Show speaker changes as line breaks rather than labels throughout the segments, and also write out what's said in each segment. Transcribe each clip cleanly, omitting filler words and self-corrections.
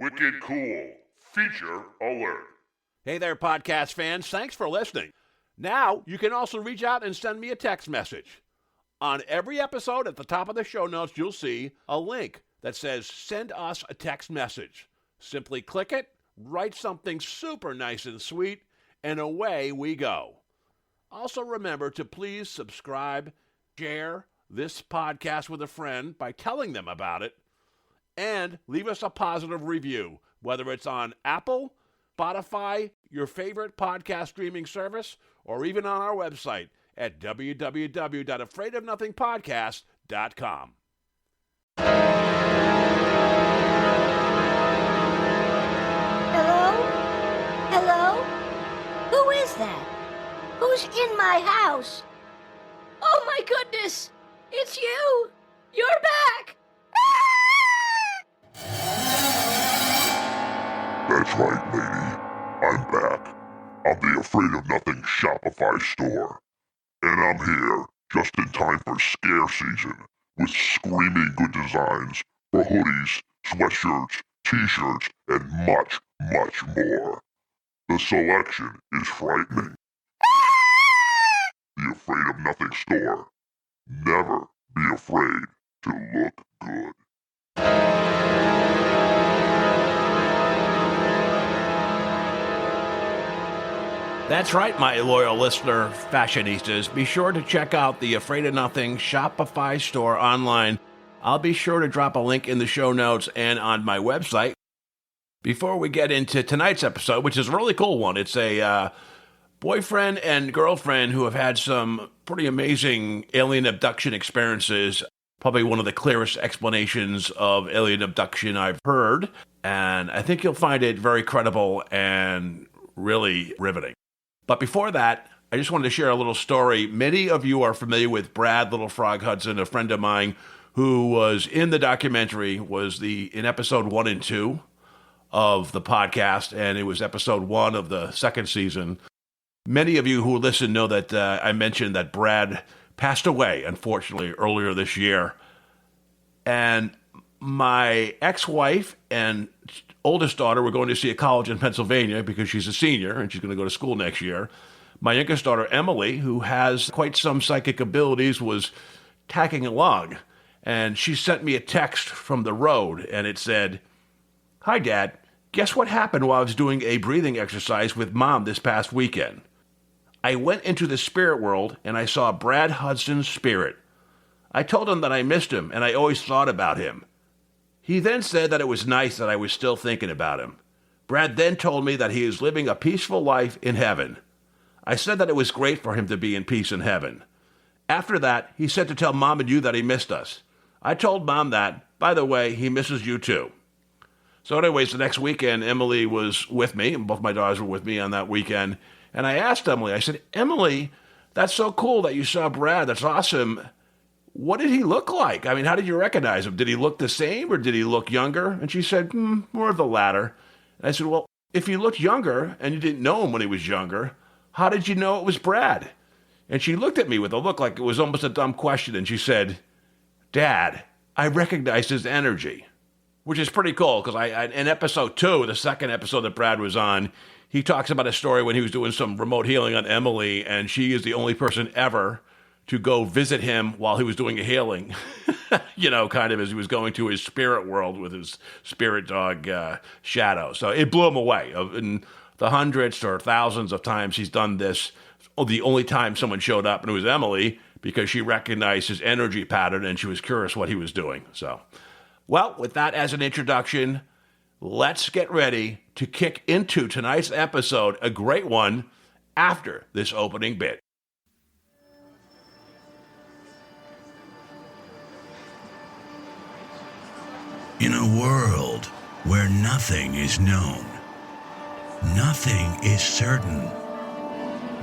Wicked cool. Feature alert.
Hey there, podcast fans. Thanks for listening. Now, you can also reach out and send me a text message. On every episode, at the top of the show notes, you'll see a link that says, send us a text message. Simply click it, write something super nice and sweet, and away we go. Also remember to please subscribe, share this podcast with a friend by telling them about it, and leave us a positive review, whether it's on Apple, Spotify, your favorite podcast streaming service, or even on our website at www.afraidofnothingpodcast.com.
Hello? Hello? Who is that? Who's in my house? Oh my goodness! It's you! You're back!
That's right, lady. I'm back. I'm the Afraid of Nothing Shopify store. And I'm here just in time for scare season with screaming good designs for hoodies, sweatshirts, t-shirts, and much, much more. The selection is frightening. The Afraid of Nothing store. Never be afraid to look good.
That's right, my loyal listener fashionistas. Be sure to check out the Afraid of Nothing Shopify store online. I'll be sure to drop a link in the show notes and on my website. Before we get into tonight's episode, which is a really cool one, it's a boyfriend and girlfriend who have had some pretty amazing alien abduction experiences. Probably one of the clearest explanations of alien abduction I've heard. And I think you'll find it very credible and really riveting. But before that, I just wanted to share a little story. Many of you are familiar with Brad Little Frog Hudson, a friend of mine who was in the documentary, was in episode 1 and 2 of the podcast, and it was episode 1 of the second season. Many of you who listen know that I mentioned that Brad passed away, unfortunately, earlier this year. And my ex-wife and oldest daughter were going to see a college in Pennsylvania because she's a senior and she's going to go to school next year. My youngest daughter, Emily, who has quite some psychic abilities, was tagging along. And she sent me a text from the road, and it said, "Hi, Dad. Guess what happened while I was doing a breathing exercise with Mom this past weekend? I went into the spirit world, and I saw Brad Hudson's spirit. I told him that I missed him, and I always thought about him. He then said that it was nice that I was still thinking about him. Brad then told me that he is living a peaceful life in heaven. I said that it was great for him to be in peace in heaven. After that, he said to tell Mom and you that he missed us. I told Mom that, by the way, he misses you too." So anyways, the next weekend, Emily was with me, and both my daughters were with me on that weekend. And I asked Emily, I said, "Emily, that's so cool that you saw Brad. That's awesome. What did he look like? I mean, how did you recognize him? Did he look the same or did he look younger?" And she said, "More of the latter." And I said, "Well, if he looked younger and you didn't know him when he was younger, how did you know it was Brad?" And she looked at me with a look like it was almost a dumb question. And she said, "Dad, I recognized his energy," which is pretty cool because in episode 2, the second episode that Brad was on, he talks about a story when he was doing some remote healing on Emily, and she is the only person ever to go visit him while he was doing a healing, kind of as he was going to his spirit world with his spirit dog, Shadow. So it blew him away. In the hundreds or thousands of times he's done this, the only time someone showed up, and it was Emily, because she recognized his energy pattern and she was curious what he was doing. So, well, with that as an introduction, let's get ready to kick into tonight's episode, a great one, after this opening bit.
In a world where nothing is known, nothing is certain,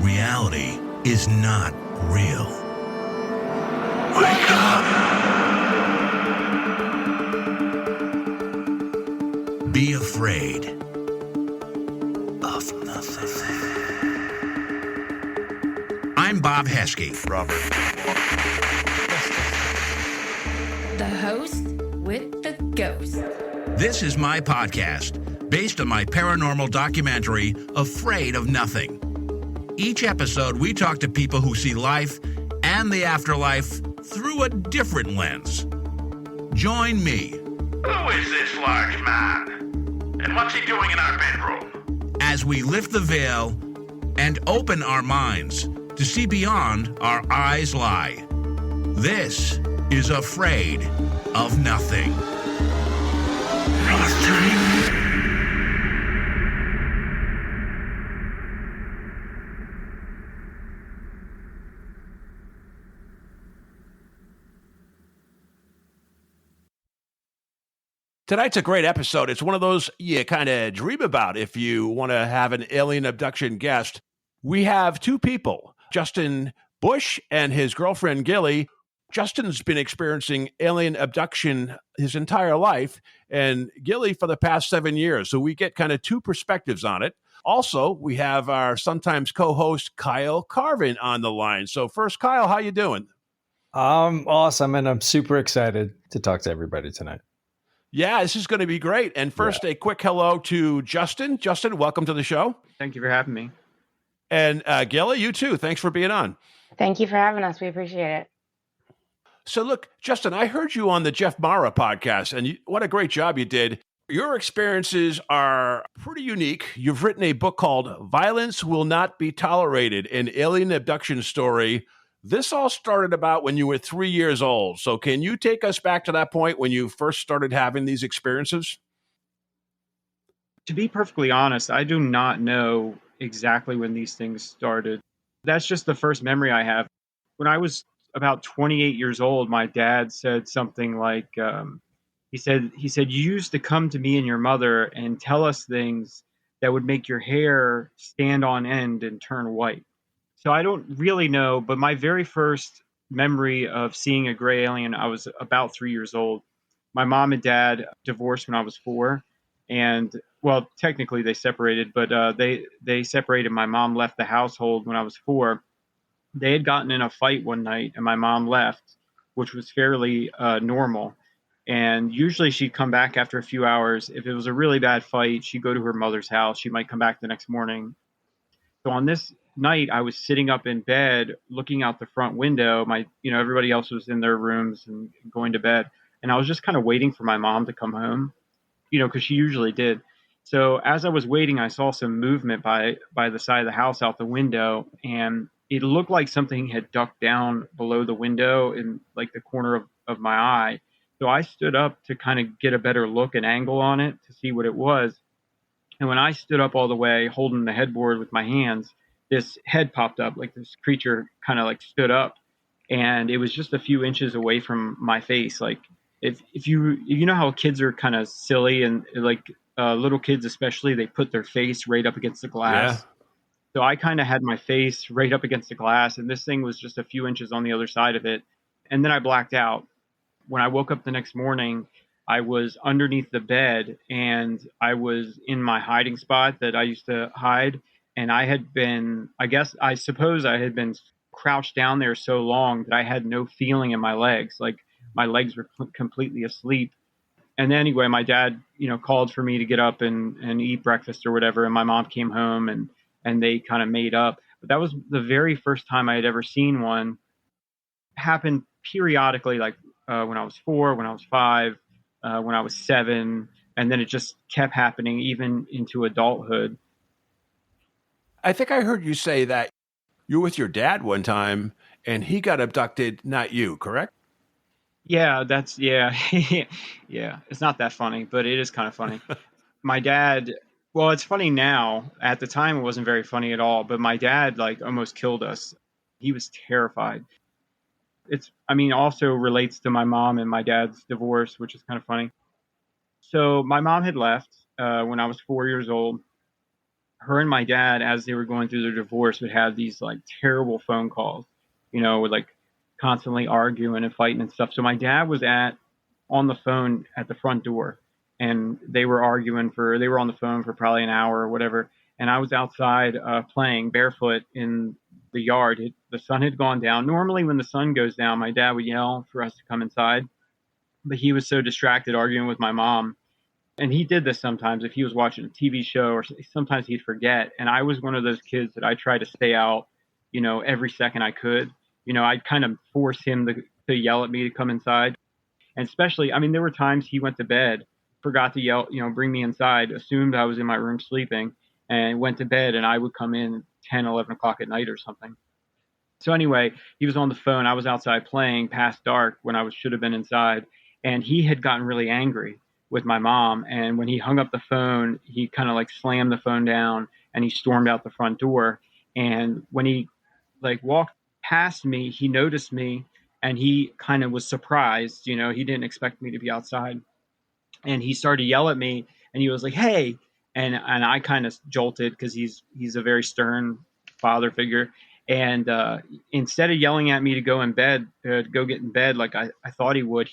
reality is not real. Wake up! Be afraid of nothing. I'm Bob Heskey.
Robert.
The host with the ghost.
This is my podcast, based on my paranormal documentary, Afraid of Nothing. Each episode, we talk to people who see life and the afterlife through a different lens. Join me.
Who is this large man? And what's he doing in our bedroom?
As we lift the veil and open our minds to see beyond our eyes lie. This is Afraid of Nothing.
Tonight's a great episode. It's one of those you kind of dream about if you want to have an alien abduction guest. We have two people, Justin Bush and his girlfriend, Gillie. Justin's been experiencing alien abduction his entire life, and Gillie for the past 7 years. So we get kind of two perspectives on it. Also, we have our sometimes co-host, Kyle Carvin, on the line. So first, Kyle, how you doing?
I'm awesome, and I'm super excited to talk to everybody tonight.
Yeah, this is going to be great. And first, a quick hello to Justin. Justin, welcome to the show.
Thank you for having me.
And Gillie, you too. Thanks for being on.
Thank you for having us. We appreciate it.
So look, Justin, I heard you on the Jeff Mara podcast, and what a great job you did. Your experiences are pretty unique. You've written a book called Violence Will Not Be Tolerated, an Alien Abduction Story. This all started about when you were 3 years old. So can you take us back to that point when you first started having these experiences?
To be perfectly honest, I do not know exactly when these things started. That's just the first memory I have. When I was about 28 years old, my dad said something like, he said, you used to come to me and your mother and tell us things that would make your hair stand on end and turn white. So I don't really know, but my very first memory of seeing a gray alien, I was about 3 years old. My mom and dad divorced when I was 4. And, well, technically they separated, but they separated. My mom left the household when I was 4. They had gotten in a fight one night, and my mom left, which was fairly normal. And usually she'd come back after a few hours. If it was a really bad fight, she'd go to her mother's house. She might come back the next morning. So on this night, I was sitting up in bed, looking out the front window. Everybody else was in their rooms and going to bed. And I was just kind of waiting for my mom to come home, because she usually did. So as I was waiting, I saw some movement by the side of the house out the window, and it looked like something had ducked down below the window in like the corner of my eye. So I stood up to kind of get a better look and angle on it to see what it was. And when I stood up all the way, holding the headboard with my hands, this head popped up, like this creature kind of like stood up, and it was just a few inches away from my face. Like if you know how kids are kind of silly, and like little kids especially, they put their face right up against the glass. Yeah. So I kind of had my face right up against the glass, and this thing was just a few inches on the other side of it. And then I blacked out. When I woke up the next morning, I was underneath the bed, and I was in my hiding spot that I used to hide. And I suppose I had been crouched down there so long that I had no feeling in my legs. Like my legs were completely asleep. And then anyway, my dad, called for me to get up and eat breakfast or whatever. And my mom came home and they kind of made up. But that was the very first time I had ever seen one. Happen periodically, like when I was 4, when I was 5, when I was 7, and then it just kept happening even into adulthood.
I think I heard you say that you were with your dad one time and he got abducted, not you, correct?
Yeah, yeah. It's not that funny, but it is kind of funny. My dad, well, it's funny now. At the time, it wasn't very funny at all, but my dad like almost killed us. He was terrified. Also relates to my mom and my dad's divorce, which is kind of funny. So my mom had left when I was 4 years old. Her and my dad, as they were going through their divorce, would have these like terrible phone calls, with like constantly arguing and fighting and stuff. So my dad was on the phone at the front door, and they were on the phone for probably an hour or whatever. And I was outside playing barefoot in the yard. The sun had gone down. Normally when the sun goes down, my dad would yell for us to come inside, but he was so distracted arguing with my mom And he did this sometimes if he was watching a TV show, or sometimes he'd forget. And I was one of those kids that I tried to stay out, every second I could. I'd kind of force him to yell at me to come inside. And especially, I mean, there were times he went to bed, forgot to yell, bring me inside, assumed I was in my room sleeping, and went to bed, and I would come in 10, 11 o'clock at night or something. So anyway, he was on the phone. I was outside playing past dark when I should have been inside, and he had gotten really angry with my mom. And when he hung up the phone, he kind of like slammed the phone down and he stormed out the front door. And when he like walked past me, he noticed me and he kind of was surprised. He didn't expect me to be outside, and he started to yell at me, and he was like, "Hey!" And I kind of jolted because he's a very stern father figure, and instead of yelling at me to go in bed, go get in bed like I thought he would,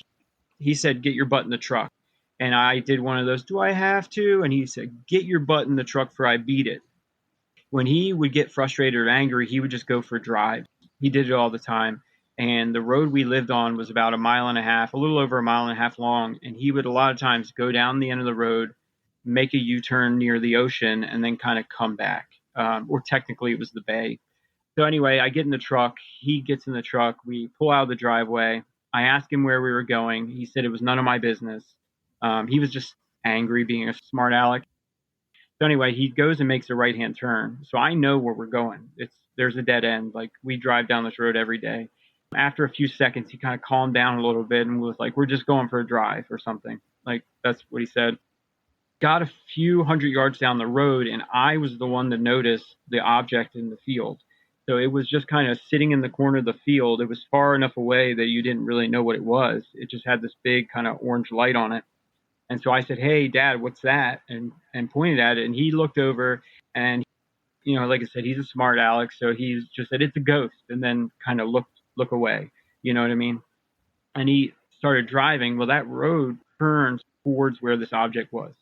he said, "Get your butt in the truck." And I did one of those, "Do I have to?" And he said, "Get your butt in the truck for I beat it." When he would get frustrated or angry, he would just go for drives. He did it all the time. And the road we lived on was about a mile and a half, a little over a mile and a half long. And he would a lot of times go down the end of the road, make a U-turn near the ocean, and then kind of come back. Or technically it was the bay. So anyway, I get in the truck. He gets in the truck. We pull out of the driveway. I asked him where we were going. He said it was none of my business. He was just angry, being a smart aleck. So anyway, he goes and makes a right-hand turn. So I know where we're going. There's a dead end. Like, we drive down this road every day. After a few seconds, he kind of calmed down a little bit and was like, "We're just going for a drive," or something. Like, that's what he said. Got a few hundred yards down the road, and I was the one to notice the object in the field. So it was just kind of sitting in the corner of the field. It was far enough away that you didn't really know what it was. It just had this big kind of orange light on it. And so I said, "Hey, Dad, what's that?" And pointed at it. And he looked over, and, like I said, he's a smart aleck. So he's just said, "It's a ghost," and then kind of look away. You know what I mean? And he started driving. Well, that road turns towards where this object was.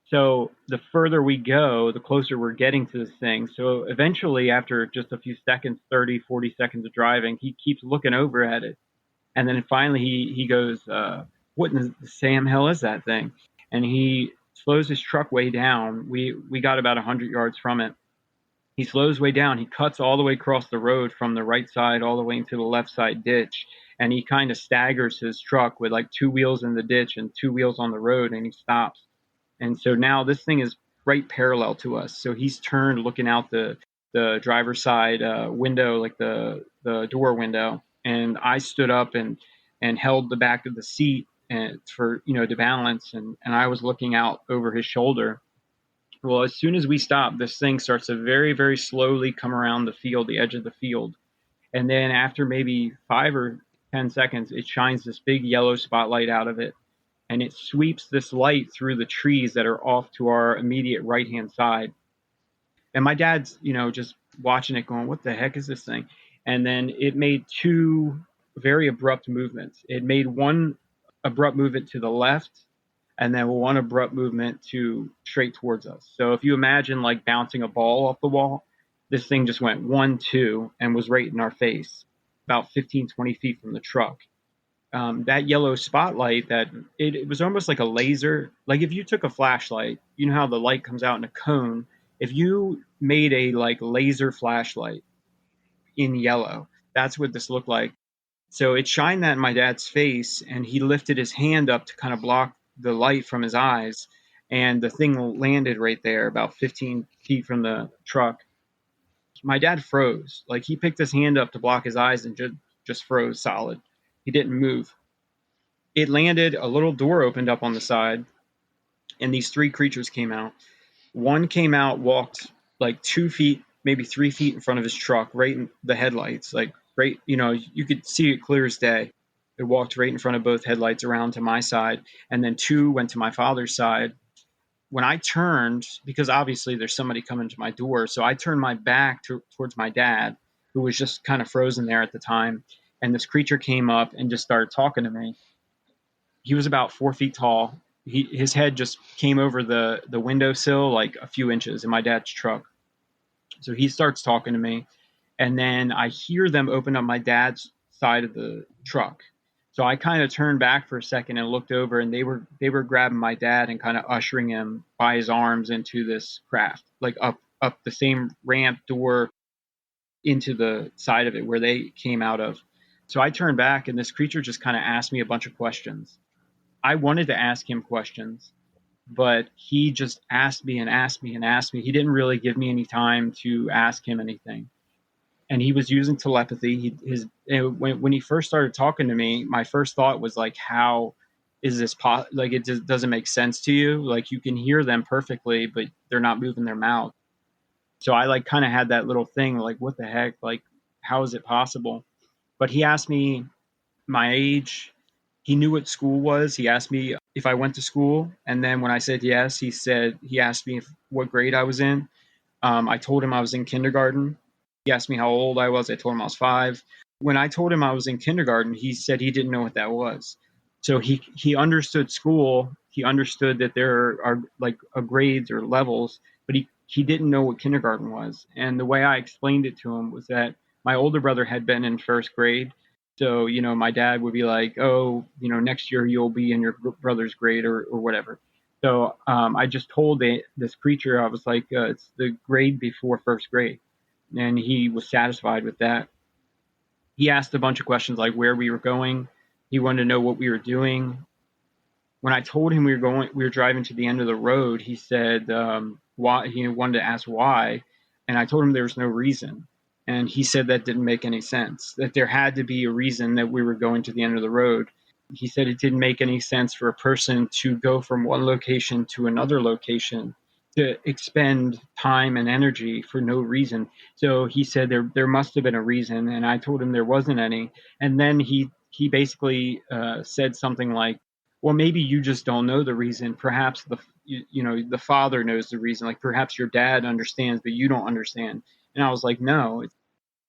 So the further we go, the closer we're getting to this thing. So eventually, after just a few seconds, 30, 40 seconds of driving, he keeps looking over at it. And then finally he goes, "What in the Sam hell is that thing?" And he slows his truck way down. We got about 100 yards from it. He slows way down. He cuts all the way across the road from the right side all the way into the left side ditch. And he kind of staggers his truck with like two wheels in the ditch and two wheels on the road, and he stops. And so now this thing is right parallel to us. So he's turned looking out the driver's side window, like the door window. And I stood up and held the back of the seat and for, to balance. And I was looking out over his shoulder. Well, as soon as we stop, this thing starts to very, very slowly come around the field, the edge of the field. And then after maybe 5 or 10 seconds, it shines this big yellow spotlight out of it. And it sweeps this light through the trees that are off to our immediate right-hand side. And my dad's, just watching it going, "What the heck is this thing?" And then it made two very abrupt movements. It made one abrupt movement to the left and then one abrupt movement to straight towards us. So if you imagine like bouncing a ball off the wall, this thing just went 1, 2 and was right in our face, about 15, 20 feet from the truck. That yellow spotlight, that it was almost like a laser. Like if you took a flashlight, you know how the light comes out in a cone. If you made a like laser flashlight in yellow, that's what this looked like. So it shined that in my dad's face, and he lifted his hand up to kind of block the light from his eyes, and the thing landed right there about 15 feet from the truck. My dad froze. Like, he picked his hand up to block his eyes and just froze solid. He didn't move. It landed, a little door opened up on the side, and these three creatures came out. One came out, walked like 2 feet, maybe 3 feet in front of his truck, right in the headlights, like right, you could see it clear as day. It walked right in front of both headlights around to my side, and then two went to my father's side. When I turned, because obviously there's somebody coming to my door, so I turned my back towards my dad, who was just kind of frozen there at the time, and this creature came up and just started talking to me. He was about 4 feet tall. His head just came over the windowsill like a few inches in my dad's truck. So he starts talking to me, and then I hear them open up my dad's side of the truck. So I kind of turned back for a second and looked over, and they were grabbing my dad and kind of ushering him by his arms into this craft, like up the same ramp door into the side of it where they came out of. So I turned back, and this creature just kind of asked me a bunch of questions. I wanted to ask him questions, but he just asked me and asked me and asked me. He didn't really give me any time to ask him anything. And he was using telepathy. When he first started talking to me, my first thought was like, how is this like it just doesn't make sense to you? Like you can hear them perfectly, but they're not moving their mouth. So I like kind of had that little thing like, what the heck? Like, how is it possible? But he asked me my age. He knew what school was. He asked me if I went to school. And then when I said yes, he asked me what grade I was in. I told him I was in kindergarten. He asked me how old I was. I told him I was 5. When I told him I was in kindergarten, he said he didn't know what that was. So he understood school. He understood that there are like grades or levels, but he didn't know what kindergarten was. And the way I explained it to him was that my older brother had been in first grade. So, my dad would be like, oh, next year you'll be in your brother's grade or whatever. So I just told this creature, I was like, it's the grade before first grade. And he was satisfied with that. He asked a bunch of questions like where we were going. He wanted to know what we were doing. When I told him we were driving to the end of the road, he said why. He wanted to ask why. And I told him there was no reason. And he said that didn't make any sense, that there had to be a reason that we were going to the end of the road. He said it didn't make any sense for a person to go from one location to another location to expend time and energy for no reason. So he said there must have been a reason, and I told him there wasn't any. And then he basically said something like, well, maybe you just don't know the reason. Perhaps the father knows the reason. Like perhaps your dad understands, but you don't understand. And I was like, no,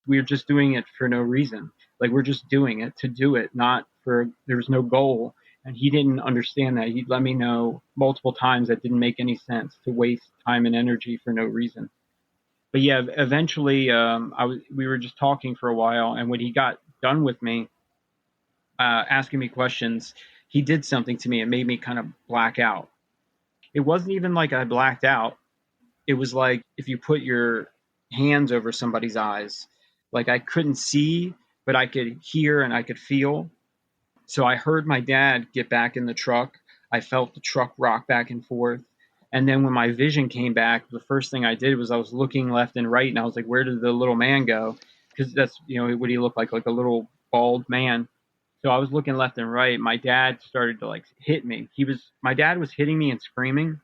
we're just doing it for no reason. Like we're just doing it to do it, not for, there's no goal. And he didn't understand that. He let me know multiple times that didn't make any sense to waste time and energy for no reason. But yeah, eventually we were just talking for a while. And when he got done with me, asking me questions, he did something to me. It made me kind of black out. It wasn't even like I blacked out. It was like if you put your hands over somebody's eyes. Like I couldn't see, but I could hear and I could feel. So I heard my dad get back in the truck. I felt the truck rock back and forth. And then when my vision came back, the first thing I did was I was looking left and right, and I was like, where did the little man go? Because that's, what he looked like a little bald man. So I was looking left and right. My dad started to like hit me. My dad was hitting me and screaming.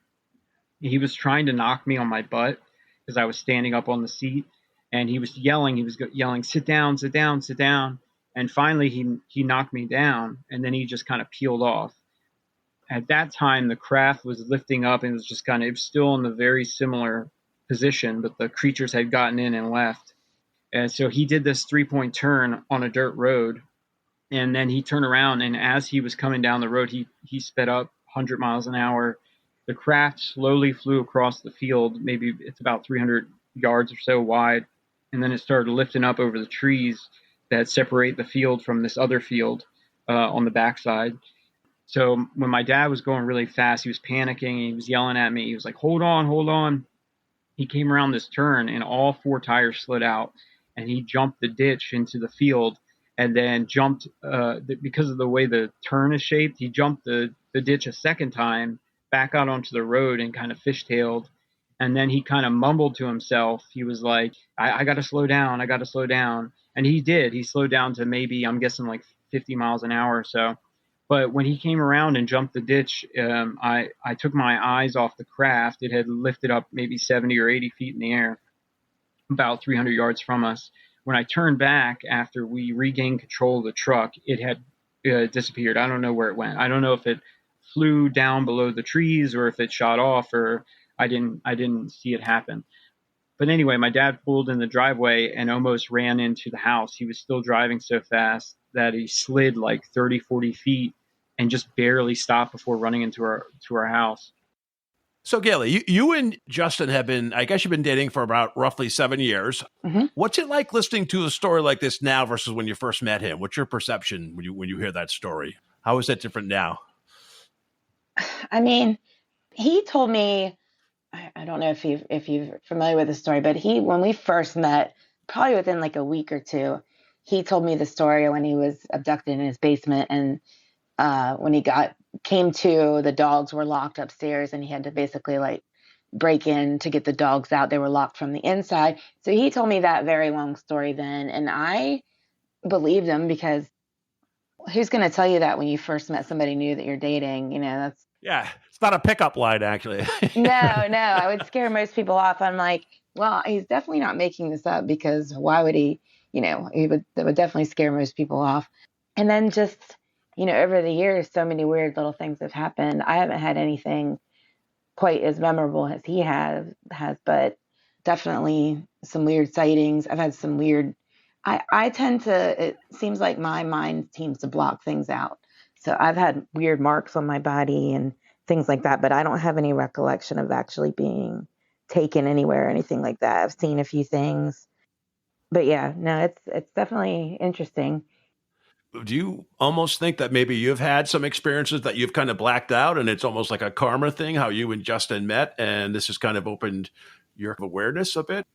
He was trying to knock me on my butt because I was standing up on the seat, and he was yelling. He was yelling, "Sit down, sit down, sit down." And finally, he knocked me down, and then he just kind of peeled off. At that time, the craft was lifting up and it was still in the very similar position, but the creatures had gotten in and left. And so he did this 3-point turn on a dirt road, and then he turned around, and as he was coming down the road, he sped up 100 miles an hour. The craft slowly flew across the field. Maybe it's about 300 yards or so wide. And then it started lifting up over the trees that separate the field from this other field on the backside. So when my dad was going really fast, he was panicking. He was yelling at me. He was like, hold on, hold on. He came around this turn, and all 4 tires slid out, and he jumped the ditch into the field, and then jumped, because of the way the turn is shaped, he jumped the ditch a second time back out onto the road and kind of fishtailed. And then he kind of mumbled to himself. He was like, I got to slow down. I got to slow down. And he did. He slowed down to maybe, I'm guessing, like 50 miles an hour or so. But when he came around and jumped the ditch, I took my eyes off the craft. It had lifted up maybe 70 or 80 feet in the air, about 300 yards from us. When I turned back after we regained control of the truck, it had disappeared. I don't know where it went. I don't know if it flew down below the trees or if it shot off, or I didn't see it happen. But anyway, my dad pulled in the driveway and almost ran into the house. He was still driving so fast that he slid like 30, 40 feet and just barely stopped before running into our house.
So, Gillie, you and Justin have been, I guess you've been dating for about roughly 7 years.
hmm
What's it like listening to a story like this now versus when you first met him? What's your perception when you hear that story? How is that different now?
I mean, he told me, I don't know if you're familiar with the story, but when we first met, probably within like a week or two, he told me the story when he was abducted in his basement, and when he came to, the dogs were locked upstairs, and he had to basically like break in to get the dogs out. They were locked from the inside. So he told me that very long story then, and I believed him because who's going to tell you that when you first met somebody new that you're dating? That's
Yeah, it's not a pickup line, actually.
no, I would scare most people off. I'm like, well, he's definitely not making this up, because why would he? That would definitely scare most people off. And then just, over the years, so many weird little things have happened. I haven't had anything quite as memorable as he has, but definitely some weird sightings. I've had some weird. I tend to. It seems like my mind seems to block things out. So I've had weird marks on my body and things like that, but I don't have any recollection of actually being taken anywhere or anything like that. I've seen a few things, but yeah, no, it's definitely interesting.
Do you almost think that maybe you've had some experiences that you've kind of blacked out and it's almost like a karma thing, how you and Justin met, and this has kind of opened your awareness a bit?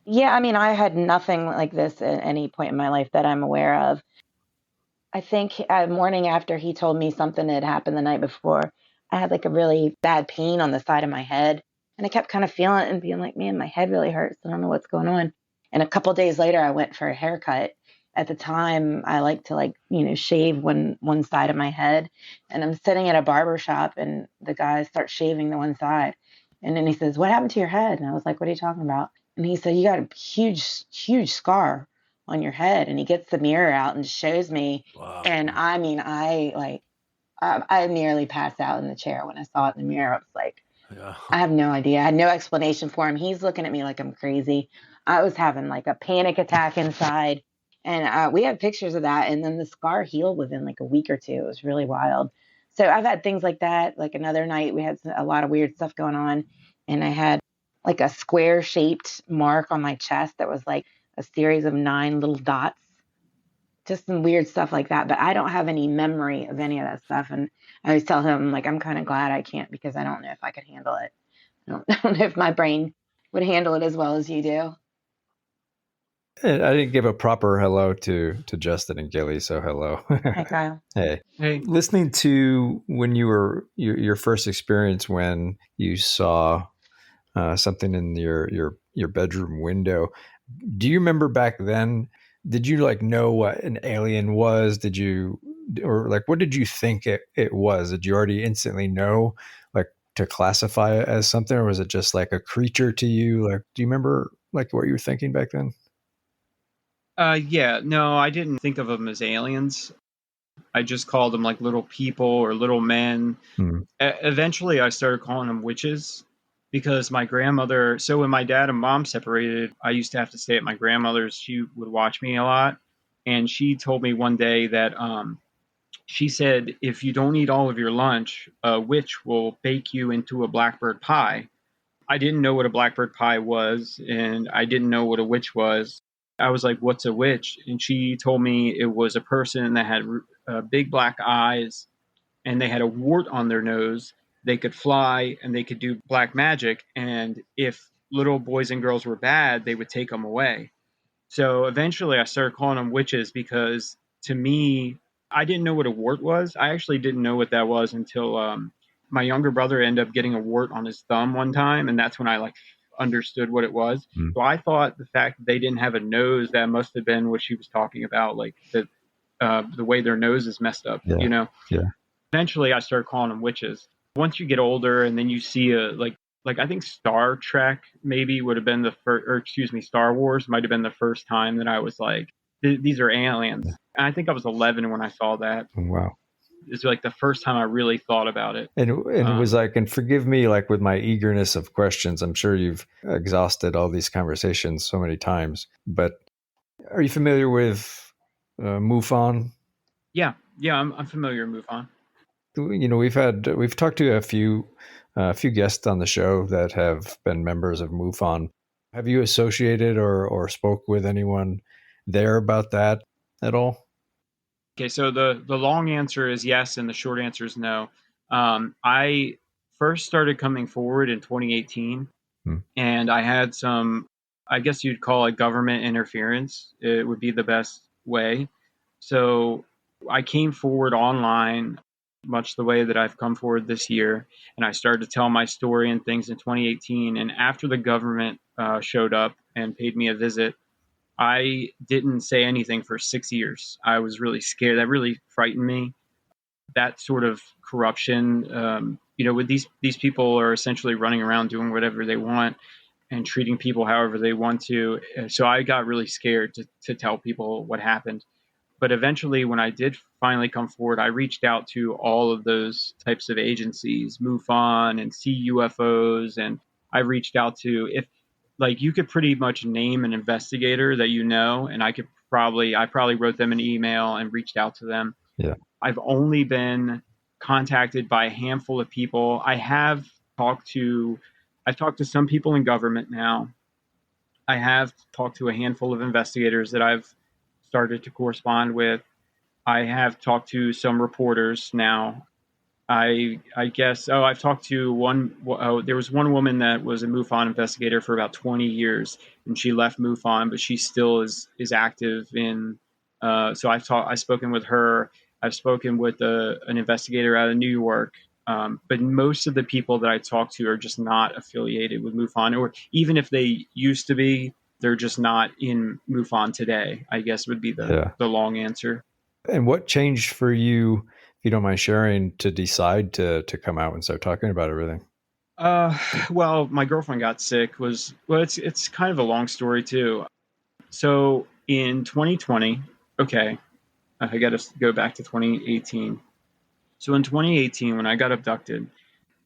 Yeah, I mean, I had nothing like this at any point in my life that I'm aware of. I think morning after he told me something had happened the night before, I had like a really bad pain on the side of my head. And I kept kind of feeling it and being like, man, my head really hurts. I don't know what's going on. And a couple days later, I went for a haircut. At the time, I like to shave one side of my head. And I'm sitting at a barber shop, and the guy starts shaving the one side. And then he says, what happened to your head? And I was like, what are you talking about? And he said, you got a huge scar on your head. And he gets the mirror out and shows me.
Wow.
And I mean, I nearly passed out in the chair when I saw it in the mirror. I was like,
Yeah.
I have no idea. I had no explanation for him. He's looking at me like I'm crazy. I was having like a panic attack inside. And we have pictures of that. And then the scar healed within like a week or two. It was really wild. So I've had things like that. Like another night, we had a lot of weird stuff going on. And I had like a square shaped mark on my chest that was like a series of 9 little dots, just some weird stuff like that. But I don't have any memory of any of that stuff. And I always tell him, like, I'm kind of glad I can't, because I don't know if I could handle it. I don't know if my brain would handle it as well as you do.
I didn't give a proper hello to Justin and Gillie, so hello.
Hi, Kyle.
Hey.
Hey,
Listening to when you were your first experience when you saw something in your bedroom window, do you remember back then? Did you like know what an alien was? Did you, or like what did you think it was? Did you already instantly know like to classify it as something, or was it just like a creature to you? Like, do you remember like what you were thinking back then?
yeah, no, I didn't think of them as aliens. I just called them like little people or little men.
Hmm.
Eventually, I started calling them witches because my grandmother. So when my dad and mom separated, I used to have to stay at my grandmother's. She would watch me a lot, and she told me one day that she said, if you don't eat all of your lunch, a witch will bake you into a blackbird pie. I didn't know what a blackbird pie was, and I didn't know what a witch was. I was like, what's a witch? And she told me it was a person that had big black eyes, and they had a wart on their nose. They could fly, and they could do black magic. And if little boys and girls were bad, they would take them away. So eventually I started calling them witches because to me, I didn't know what a wart was. I actually didn't know what that was until my younger brother ended up getting a wart on his thumb one time. And that's when I like understood what it was.
Mm.
So I thought the fact that they didn't have a nose, that must have been what she was talking about, like the way their nose is messed up,
Yeah.
you know?
Yeah.
Eventually I started calling them witches. Once you get older and then you see like I think Star Trek maybe would have been the first, or excuse me, Star Wars might have been the first time that I was like, these are aliens. And I think I was 11 when I saw that.
Wow.
It's like the first time I really thought about it.
And it was like, and forgive me, like with my eagerness of questions, I'm sure you've exhausted all these conversations so many times, but are you familiar with MUFON?
Yeah, I'm familiar with MUFON.
You know, we've talked to a few a few guests on the show that have been members of MUFON. Have you associated or spoke with anyone there about that at all?
Okay, so the long answer is yes, and the short answer is no. I first started coming forward in 2018, and I had some, I guess you'd call it government interference. It would be the best way. So I came forward online, much the way that I've come forward this year, and I started to tell my story and things in 2018. And after the government showed up and paid me a visit, I didn't say anything for 6 years. I was really scared. That really frightened me. That sort of corruption, with these people are essentially running around doing whatever they want and treating people however they want to. So I got really scared to tell people what happened. But eventually, when I did finally come forward, I reached out to all of those types of agencies, MUFON and See UFOs, and I reached out to, if like, you could pretty much name an investigator that and I probably wrote them an email and reached out to them.
Yeah.
I've only been contacted by a handful of people. I've talked to some people in government now. I have talked to a handful of investigators that I've started to correspond with. I have talked to some reporters now. I guess, I've talked to one. There was one woman that was a MUFON investigator for about 20 years, and she left MUFON, but she still is active in. So I've spoken with her. I've spoken with an investigator out of New York. But most of the people that I talk to are just not affiliated with MUFON, or even if they used to be, they're just not in MUFON today, I guess would be the long answer.
And what changed for you, if you don't mind sharing, to decide to come out and start talking about everything?
Well, my girlfriend got sick. It's kind of a long story too. So in 2020, okay, I got to go back to 2018. So in 2018, when I got abducted,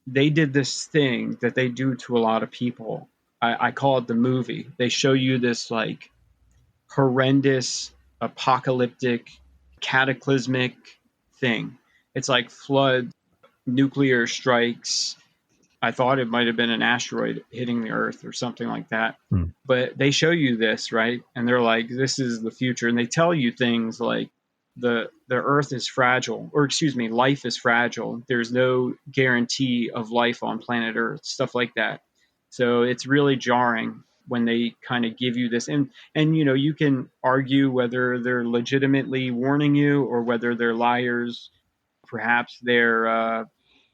they did this thing that they do to a lot of people. I call it the movie. They show you this like horrendous, apocalyptic, cataclysmic thing. It's like flood, nuclear strikes. I thought it might have been an asteroid hitting the Earth or something like that. But they show you this, right? And they're like, this is the future. And they tell you things like the Earth is fragile, or excuse me, life is fragile. There's no guarantee of life on planet Earth, stuff like that. So it's really jarring when they kind of give you this. And you can argue whether they're legitimately warning you or whether they're liars. Perhaps they're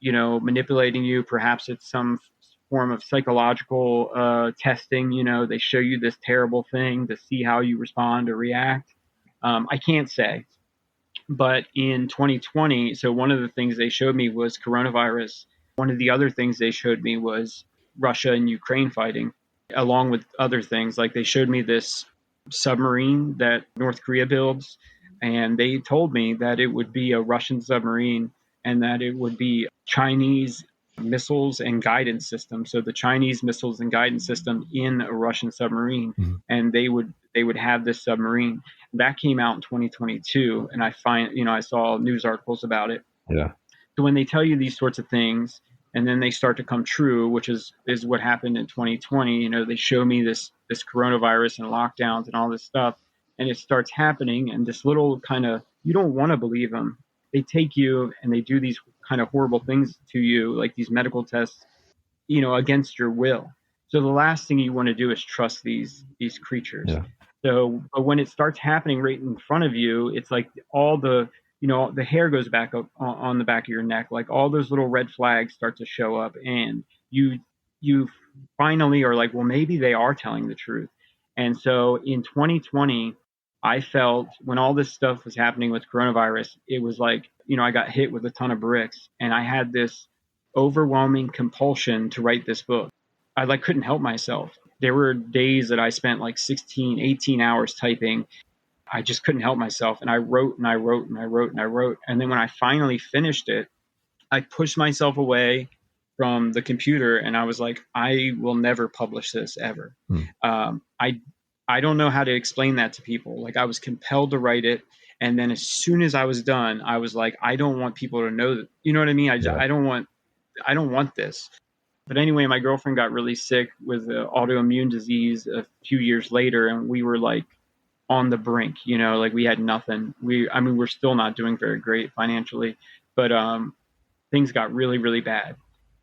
manipulating you. Perhaps it's some form of psychological testing. They show you this terrible thing to see how you respond or react. I can't say. But in 2020, so one of the things they showed me was coronavirus. One of the other things they showed me was Russia and Ukraine fighting, along with other things. Like, they showed me this submarine that North Korea builds, and they told me that it would be a Russian submarine and that it would be Chinese missiles and guidance system. So the Chinese missiles and guidance system in a Russian submarine, and they would have this submarine. That came out in 2022, and I saw news articles about it.
Yeah.
So when they tell you these sorts of things, and then they start to come true, which is what happened in 2020. They show me this coronavirus and lockdowns and all this stuff, and it starts happening. And this little kind of, you don't want to believe them. They take you and they do these kind of horrible things to you, like these medical tests, against your will. So the last thing you want to do is trust these creatures.
Yeah.
So, but when it starts happening right in front of you, it's like all the hair goes back up on the back of your neck. Like, all those little red flags start to show up, and you finally are like, well, maybe they are telling the truth. And so in 2020, I felt, when all this stuff was happening with coronavirus, it was like, I got hit with a ton of bricks, and I had this overwhelming compulsion to write this book. I couldn't help myself. There were days that I spent like 16, 18 hours typing. I just couldn't help myself. And I wrote and I wrote and I wrote and I wrote. And then when I finally finished it, I pushed myself away from the computer and I was like, I will never publish this ever. I don't know how to explain that to people. Like, I was compelled to write it. And then as soon as I was done, I was like, I don't want people to know that. You know what I mean? I don't want this. But anyway, my girlfriend got really sick with autoimmune disease a few years later, and we were like on the brink, like we had nothing. We're still not doing very great financially, but things got really, really bad.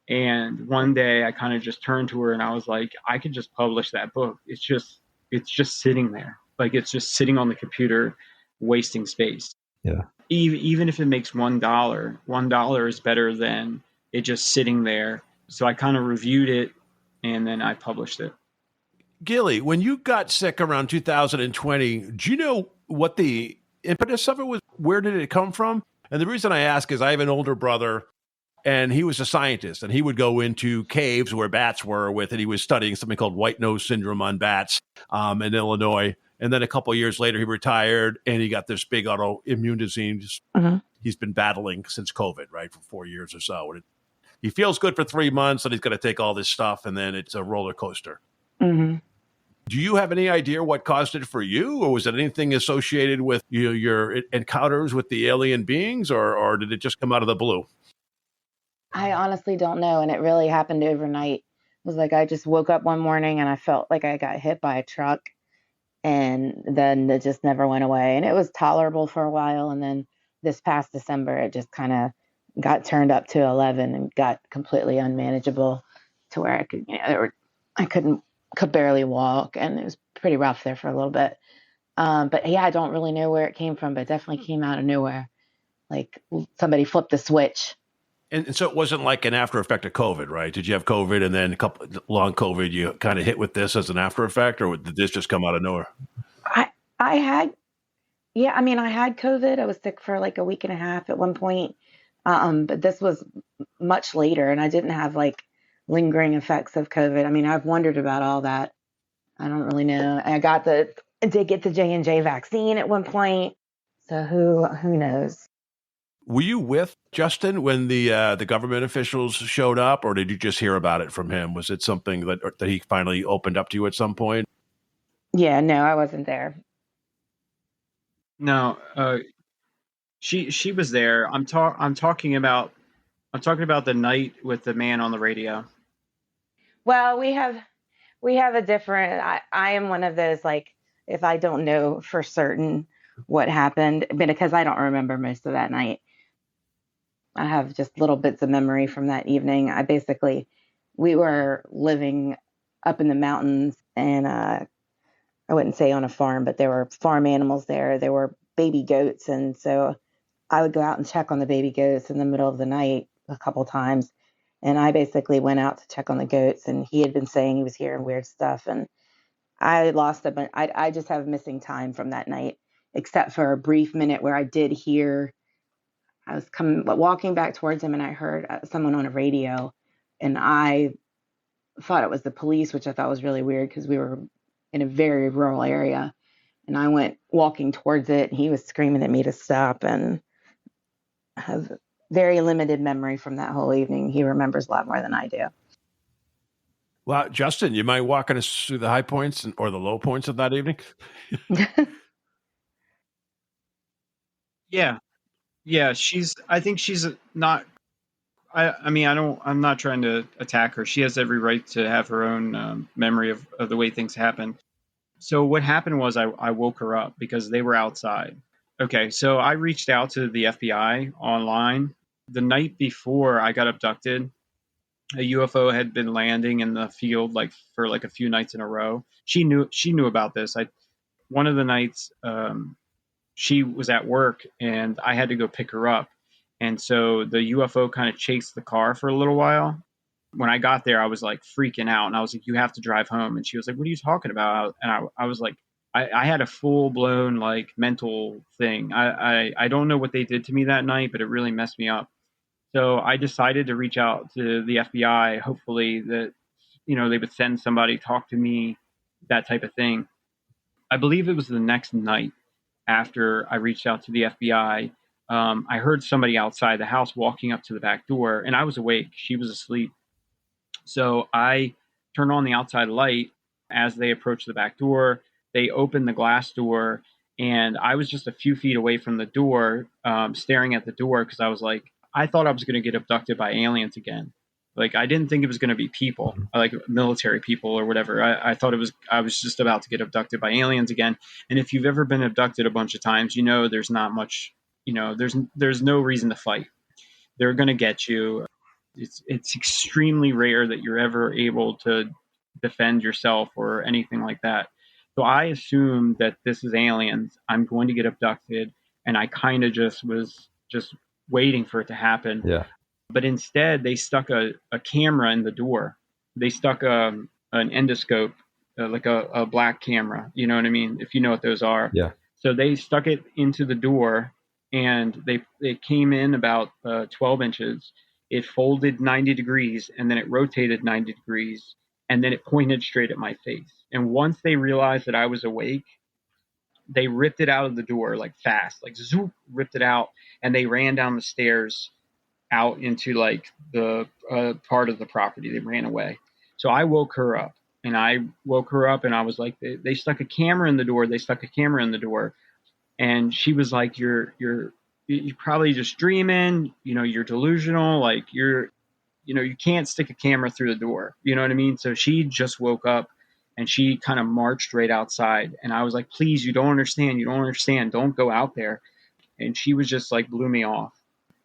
And one day I kind of just turned to her and I was like, I could just publish that book. It's just sitting there. Like it's just sitting on the computer, wasting space.
Yeah.
Even if it makes $1 is better than it just sitting there. So I kind of reviewed it and then I published it.
Gillie, when you got sick around 2020, do you know what the impetus of it was? Where did it come from? And the reason I ask is I have an older brother, and he was a scientist, and he would go into caves where bats were and he was studying something called white nose syndrome on bats in Illinois. And then a couple of years later, he retired, and he got this big autoimmune disease. He's been battling since COVID, right, for 4 years or so. And he feels good for 3 months, and he's going to take all this stuff, and then it's a roller coaster.
Mm-hmm.
Do you have any idea what caused it for you, or was it anything associated with your encounters with the alien beings, or did it just come out of the blue?
I honestly don't know, and it really happened overnight. It was like I just woke up one morning and I felt like I got hit by a truck, and then it just never went away. And it was tolerable for a while, and then this past December, it just kind of got turned up to 11 and got completely unmanageable to where I could barely walk, and it was pretty rough there for a little bit. But yeah, I don't really know where it came from, but it definitely came out of nowhere. Like somebody flipped a switch.
And so it wasn't like an after effect of COVID, right? Did you have COVID and then a couple long COVID, you kind of hit with this as an after effect, or did this just come out of nowhere?
I had COVID. I was sick for like a week and a half at one point. But this was much later, and I didn't have like lingering effects of COVID. I mean, I've wondered about all that. I don't really know. I did get the J&J vaccine at one point. So who knows?
Were you with Justin when the government officials showed up, or did you just hear about it from him? Was it something that he finally opened up to you at some point?
Yeah, no, I wasn't there.
No, she was there. I'm talking about the night with the man on the radio.
Well, we have a different. I am one of those, like, if I don't know for certain what happened, because I don't remember most of that night. I have just little bits of memory from that evening. We were living up in the mountains, and I wouldn't say on a farm, but there were farm animals there. There were baby goats, and so I would go out and check on the baby goats in the middle of the night a couple times. And I basically went out to check on the goats, and he had been saying he was hearing weird stuff, and I lost it, but I just have missing time from that night, except for a brief minute where I did hear. I was walking back towards him, and I heard someone on a radio, and I thought it was the police, which I thought was really weird because we were in a very rural area. And I went walking towards it, and he was screaming at me to stop, and I have very limited memory from that whole evening. He remembers a lot more than I do.
Well, Justin, you mind walking us through the high points or the low points of that evening?
Yeah. I think she's not. I'm not trying to attack her. She has every right to have her own memory of the way things happen. So what happened was I woke her up because they were outside. Okay, so I reached out to the FBI online. The night before I got abducted, a UFO had been landing in the field for a few nights in a row. She knew about this. One of the nights she was at work and I had to go pick her up. And so the UFO kind of chased the car for a little while. When I got there, I was like freaking out, and I was like, "You have to drive home." And she was like, "What are you talking about?" And I was like, I had a full blown like mental thing. I don't know what they did to me that night, but it really messed me up. So I decided to reach out to the FBI, hopefully that, they would send somebody, talk to me, that type of thing. I believe it was the next night after I reached out to the FBI. I heard somebody outside the house walking up to the back door, and I was awake. She was asleep. So I turned on the outside light as they approached the back door. They opened the glass door, and I was just a few feet away from the door, staring at the door because I was like, I thought I was going to get abducted by aliens again. Like, I didn't think it was going to be people, like military people or whatever. I thought I was just about to get abducted by aliens again. And if you've ever been abducted a bunch of times, there's not much, there's no reason to fight. They're going to get you. It's extremely rare that you're ever able to defend yourself or anything like that. So I assumed that this is aliens. I'm going to get abducted. And I kind of just was just waiting for it to happen.
Yeah.
But instead, they stuck a camera in the door. They stuck an endoscope, like a black camera. You know what I mean? If you know what those are.
Yeah.
So they stuck it into the door, and it came in about 12 inches. It folded 90 degrees, and then it rotated 90 degrees, and then it pointed straight at my face. And once they realized that I was awake, they ripped it out of the door like fast, like zoop, ripped it out, and they ran down the stairs out into like the part of the property. They ran away. So I woke her up, and I was like, they stuck a camera in the door. They stuck a camera in the door. And she was like, you're probably just dreaming, you're delusional. Like you can't stick a camera through the door. You know what I mean? So she just woke up, and she kind of marched right outside. And I was like, please, you don't understand. You don't understand. Don't go out there. And she was just like, blew me off.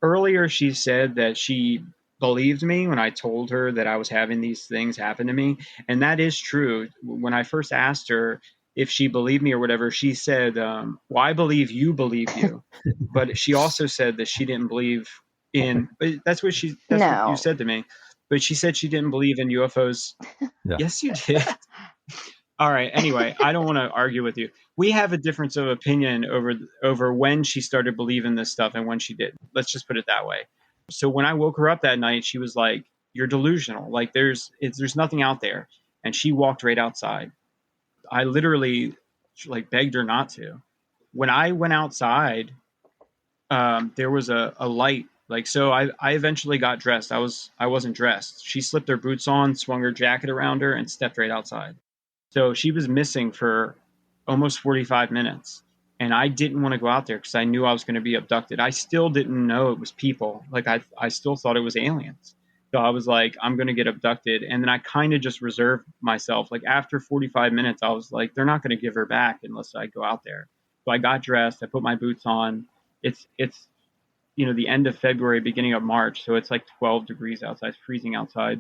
Earlier, she said that she believed me when I told her that I was having these things happen to me. And that is true. When I first asked her if she believed me or whatever, she said, well, I believe you believe you. But she also said that she didn't believe in, that's what you said to me. But she said she didn't believe in UFOs. Yeah. Yes, you did. All right. Anyway, I don't want to argue with you. We have a difference of opinion over when she started believing this stuff and when she didn't. Let's just put it that way. So when I woke her up that night, she was like, "You're delusional. Like there's nothing out there." And she walked right outside. I literally like begged her not to. When I went outside, there was a light. Like, so I eventually got dressed. I wasn't dressed. She slipped her boots on, swung her jacket around her, and stepped right outside. So she was missing for almost 45 minutes. And I didn't want to go out there because I knew I was going to be abducted. I still didn't know it was people. Like I still thought it was aliens. So I was like, I'm going to get abducted. And then I kind of just reserved myself. Like after 45 minutes, I was like, they're not going to give her back unless I go out there. So I got dressed. I put my boots on. It's the end of February, beginning of March. So it's like 12 degrees outside, it's freezing outside.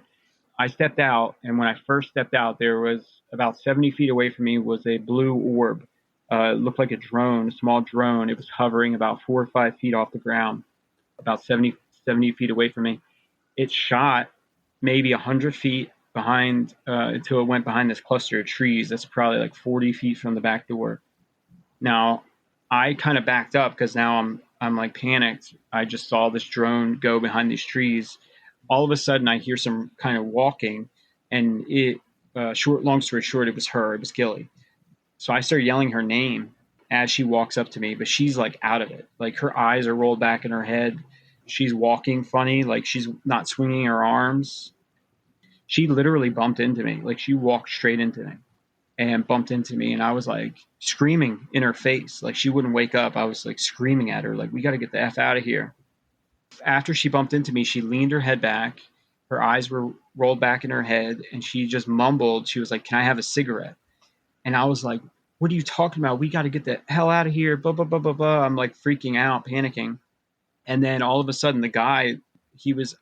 I stepped out, and when I first stepped out, there was about 70 feet away from me was a blue orb. It looked like a small drone. It was hovering about 4 or 5 feet off the ground, about 70 feet away from me. It shot maybe 100 feet behind until it went behind this cluster of trees. That's probably like 40 feet from the back door. Now, I kind of backed up because now I'm like panicked. I just saw this drone go behind these trees. All of a sudden, I hear some kind of walking, and long story short, it was her. It was Gillie. So I started yelling her name as she walks up to me, but she's like out of it. Like her eyes are rolled back in her head. She's walking funny, like she's not swinging her arms. She literally bumped into me. Like she walked straight into me and bumped into me. And I was like screaming in her face. Like she wouldn't wake up. I was like screaming at her, like, we got to get the F out of here. After she bumped into me, she leaned her head back. Her eyes were rolled back in her head, and she just mumbled. She was like, "Can I have a cigarette?" And I was like, "What are you talking about? We got to get the hell out of here." Blah, blah, blah, blah, blah. I'm like freaking out, panicking. And then all of a sudden, the guy, he was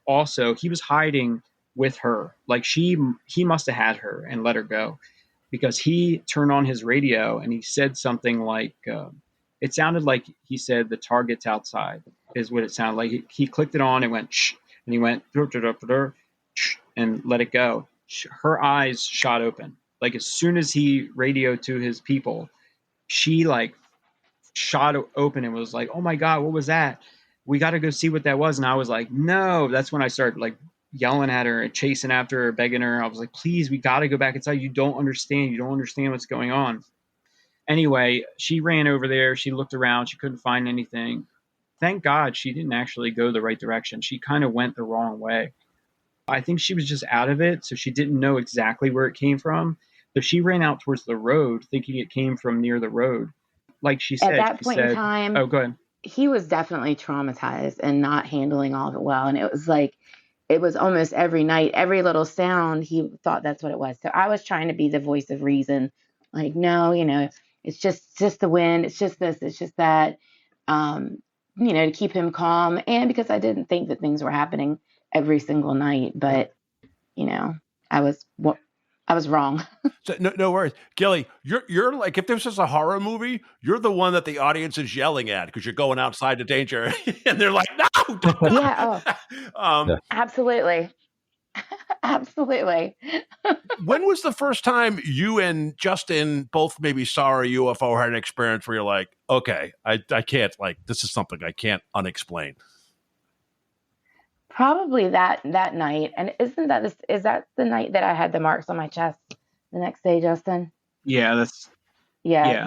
hiding with her. Like he must have had her and let her go, because he turned on his radio and he said something like, it sounded like he said, "The target's outside," is what it sounded like. He clicked it on, and went, shh, and he went, and let it go. Her eyes shot open. Like as soon as he radioed to his people, she like shot open and was like, "Oh my God, what was that? We got to go see what that was." And I was like, "No." That's when I started like yelling at her and chasing after her, begging her. I was like, "Please, we got to go back inside. You don't understand. You don't understand what's going on." Anyway, she ran over there. She looked around. She couldn't find anything. Thank God she didn't actually go the right direction. She kind of went the wrong way. I think she was just out of it, so she didn't know exactly where it came from. So she ran out towards the road, thinking it came from near the road. Like she said,
at that point in time,
oh, go ahead.
He was definitely traumatized and not handling all of it well. And it was like, it was almost every night, every little sound, he thought that's what it was. So I was trying to be the voice of reason. Like, no, it's just the wind. It's just this, it's just that, to keep him calm. And because I didn't think that things were happening every single night, but, I was wrong.
So, no worries, Gillie. You're like, if this is a horror movie, you're the one that the audience is yelling at because you're going outside to danger, and they're like, "No!"
Yeah. Oh, absolutely, absolutely.
When was the first time you and Justin both maybe saw a UFO or had an experience where you're like, "Okay, I can't, like, this is something I can't unexplain"?
Probably that night. And is that the night that I had the marks on my chest the next day, Justin?
Yeah,
Yeah,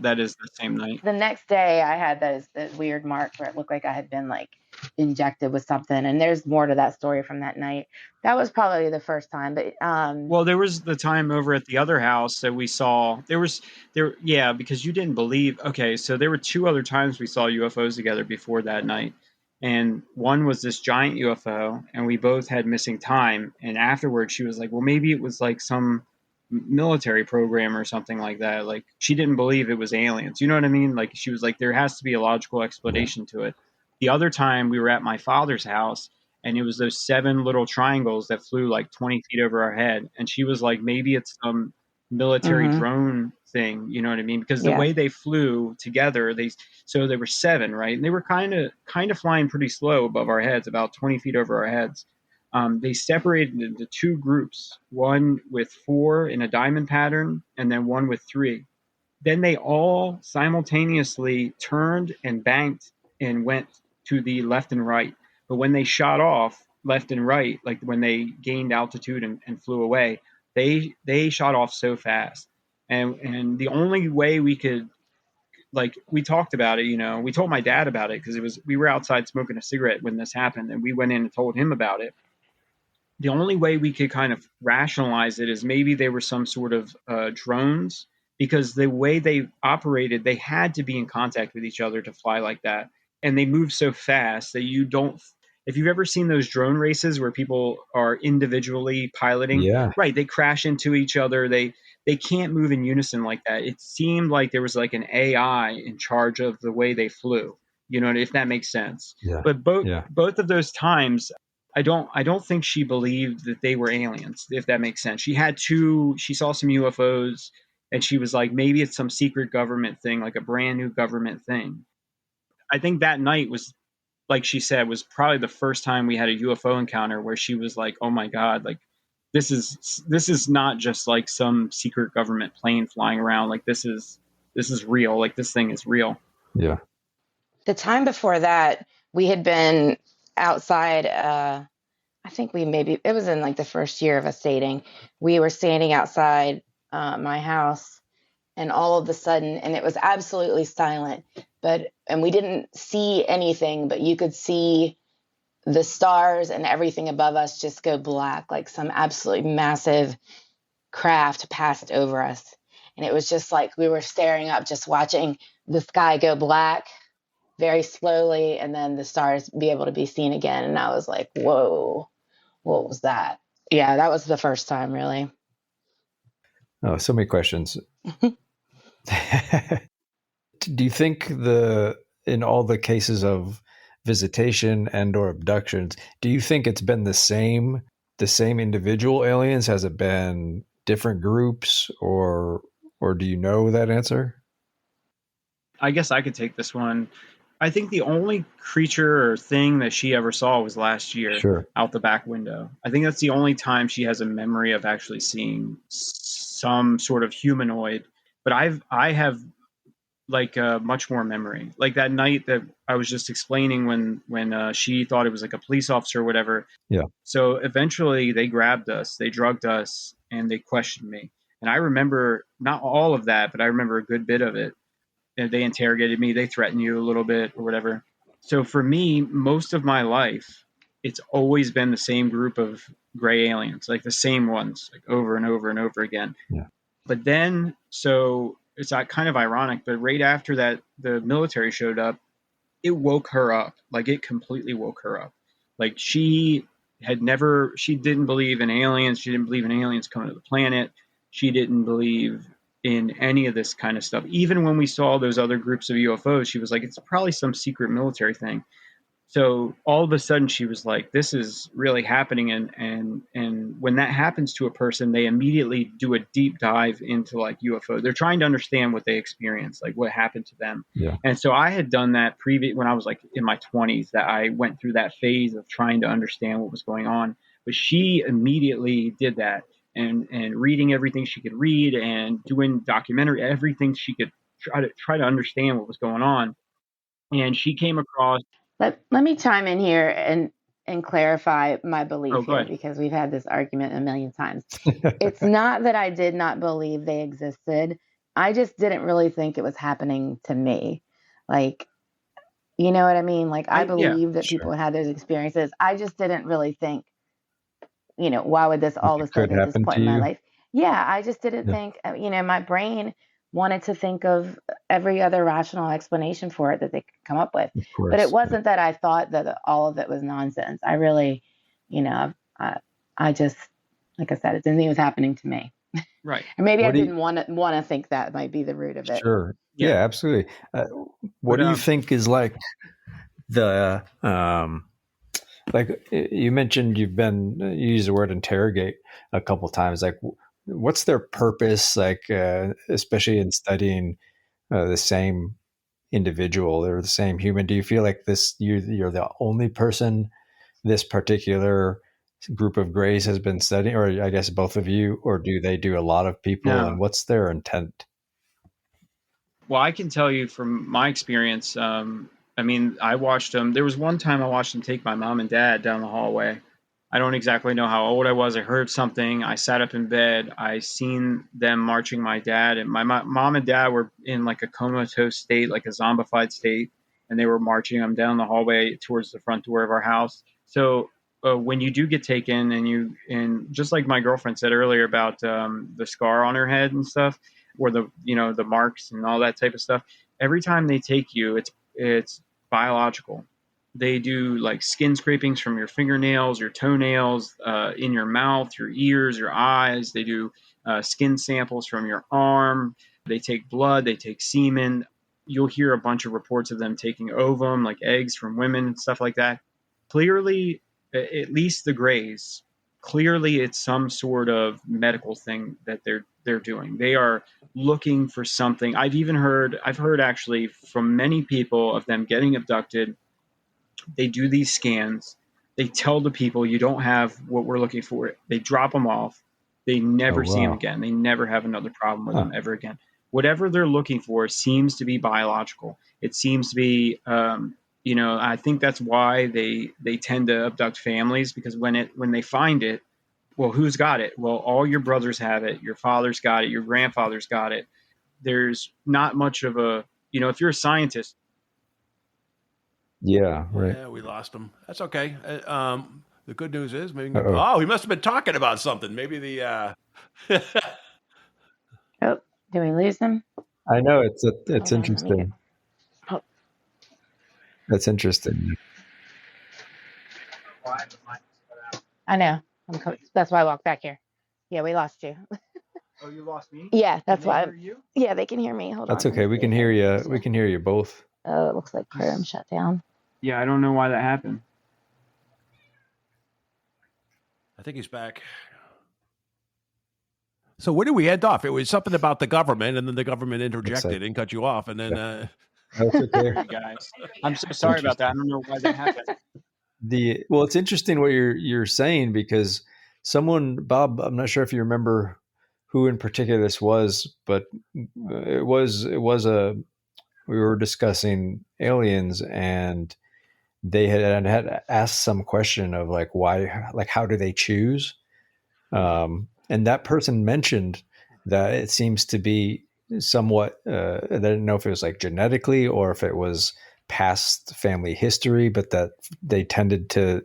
that is the same night.
The next day I had those weird marks where it looked like I had been like injected with something. And there's more to that story from that night. That was probably the first time. But
well, there was the time over at the other house that we saw. Because you didn't believe. Okay, so there were 2 other times we saw UFOs together before that night. And one was this giant UFO, and we both had missing time. And afterwards, she was like, well, maybe it was like some military program or something like that. Like, she didn't believe it was aliens. You know what I mean? Like, she was like, there has to be a logical explanation to it. The other time, we were at my father's house, and it was those 7 little triangles that flew like 20 feet over our head. And she was like, maybe it's some military drone thing. You know what I mean? Because the way they flew together, so there were 7, right? And they were kind of flying pretty slow above our heads, about 20 feet over our heads. They separated into 2 groups, one with 4 in a diamond pattern, and then one with 3. Then they all simultaneously turned and banked and went to the left and right. But when they shot off left and right, like when they gained altitude and flew away, they shot off so fast. And the only way we could, like, we talked about it, we told my dad about it because we were outside smoking a cigarette when this happened, and we went in and told him about it. The only way we could kind of rationalize it is maybe they were some sort of drones, because the way they operated, they had to be in contact with each other to fly like that. And they move so fast that if you've ever seen those drone races where people are individually piloting, right, they crash into each other. They can't move in unison like that. It seemed like there was like an AI in charge of the way they flew, if that makes sense.
Yeah.
But both of those times, I don't think she believed that they were aliens, if that makes sense. She saw some UFOs, and she was like, maybe it's some secret government thing, like a brand new government thing. I think that night was, like she said, was probably the first time we had a UFO encounter where she was like, oh my God, like this is not just like some secret government plane flying around. Like this is real. Like this thing is real.
Yeah.
The time before that, we had been outside. I think it was in like the first year of us dating. We were standing outside my house, and all of a sudden, and it was absolutely silent, and we didn't see anything, but you could see the stars and everything above us just go black, like some absolutely massive craft passed over us. And it was just like we were staring up, just watching the sky go black very slowly, and then the stars be able to be seen again. And I was like, whoa, what was that? Yeah, that was the first time, really.
Oh, so many questions. Do you think in all the cases of visitation and or abductions, do you think it's been the same individual aliens? Has it been different groups, or do you know that answer?
I guess I could take this one. I think the only creature or thing that she ever saw was last year out the back window. I think that's the only time she has a memory of actually seeing some sort of humanoid. But I have like much more memory. Like that night that I was just explaining when she thought it was like a police officer or whatever.
Yeah.
So eventually they grabbed us, they drugged us, and they questioned me. And I remember not all of that, but I remember a good bit of it. And they interrogated me, they threatened you a little bit or whatever. So for me, most of my life, it's always been the same group of gray aliens, like the same ones, like over and over and over again.
Yeah.
But then, so it's kind of ironic, but right after that, the military showed up, it woke her up. Like it completely woke her up. Like she she didn't believe in aliens. She didn't believe in aliens coming to the planet. She didn't believe in any of this kind of stuff. Even when we saw those other groups of UFOs, she was like, it's probably some secret military thing. So all of a sudden she was like, this is really happening. And when that happens to a person, they immediately do a deep dive into like UFO. They're trying to understand what they experienced, like what happened to them.
Yeah.
And so I had done that when I was like in my 20s, that I went through that phase of trying to understand what was going on. But she immediately did that, and reading everything she could read and doing documentary, everything she could try to understand what was going on. And she came across.
Let me chime in here and clarify my belief
Go
here,
ahead.
because we've had this argument a million times. It's not that I did not believe they existed. I just didn't really think it was happening to me. Like, you know what I mean? Like, I believe that people had those experiences. I just didn't really think, why would this all of a sudden at this point in my life? Yeah, I just didn't think, my brain wanted to think of every other rational explanation for it that they could come up with. But it wasn't that I thought that all of it was nonsense. I really, I just, like I said, it didn't think it was happening to me.
Right.
Or maybe I didn't want to think that might be the root of it.
Sure. Yeah, absolutely. What do you think is like the, like you mentioned, you used the word interrogate a couple times. Like, what's their purpose? Like, especially in studying the same individual or the same human. Do you feel like you're the only person this particular group of grays has been studying, or I guess both of you, or do they do a lot of people? No. And what's their intent?
Well, I can tell you from my experience. I mean, I watched them. There was one time I watched them take my mom and dad down the hallway. I don't exactly know how old I was. I heard something. I sat up in bed. I seen them marching my dad, and my mom and dad were in like a comatose state, like a zombified state, and they were marching them down the hallway towards the front door of our house. So when you do get taken, and just like my girlfriend said earlier about the scar on her head and stuff, or the marks and all that type of stuff, every time they take you, it's biological. They do like skin scrapings from your fingernails, your toenails, in your mouth, your ears, your eyes. They do skin samples from your arm. They take blood. They take semen. You'll hear a bunch of reports of them taking ovum, like eggs from women and stuff like that. Clearly, at least the Greys, clearly it's some sort of medical thing that they're doing. They are looking for something. I've heard actually from many people of them getting abducted. They do these scans. They tell the people, you don't have what we're looking for. They drop them off. They never see them again. They never have another problem with them ever again. Whatever they're looking for seems to be biological. It seems to be, I think that's why they tend to abduct families, because when they find it, well, who's got it? Well, all your brothers have it. Your father's got it. Your grandfather's got it. There's not much of a, if you're a scientist.
Yeah, right.
Yeah, we lost him. That's okay. The good news is maybe. Oh, he must have been talking about something. Maybe the.
Oh, did we lose him?
I know it's interesting. That's interesting.
I know. That's why I walked back here. Yeah, we lost you.
Oh, you lost me?
Yeah, that's why.
You?
Yeah, they can hear me. Hold on.
That's okay. We can hear you. We can hear you both.
Oh, it looks like Chrome shut down.
Yeah, I don't know why that happened.
I think he's back. So where did we end off? It was something about the government, and then the government interjected and cut you off, and then.
That's okay,
guys. I'm so sorry about that. I don't know why that happened.
Well, it's interesting what you're saying, because Bob, I'm not sure if you remember who in particular this was, but it was we were discussing aliens, and they had asked some question of like, why, like, how do they choose? And that person mentioned that it seems to be somewhat, I didn't know if it was like genetically or if it was past family history, but that they tended to.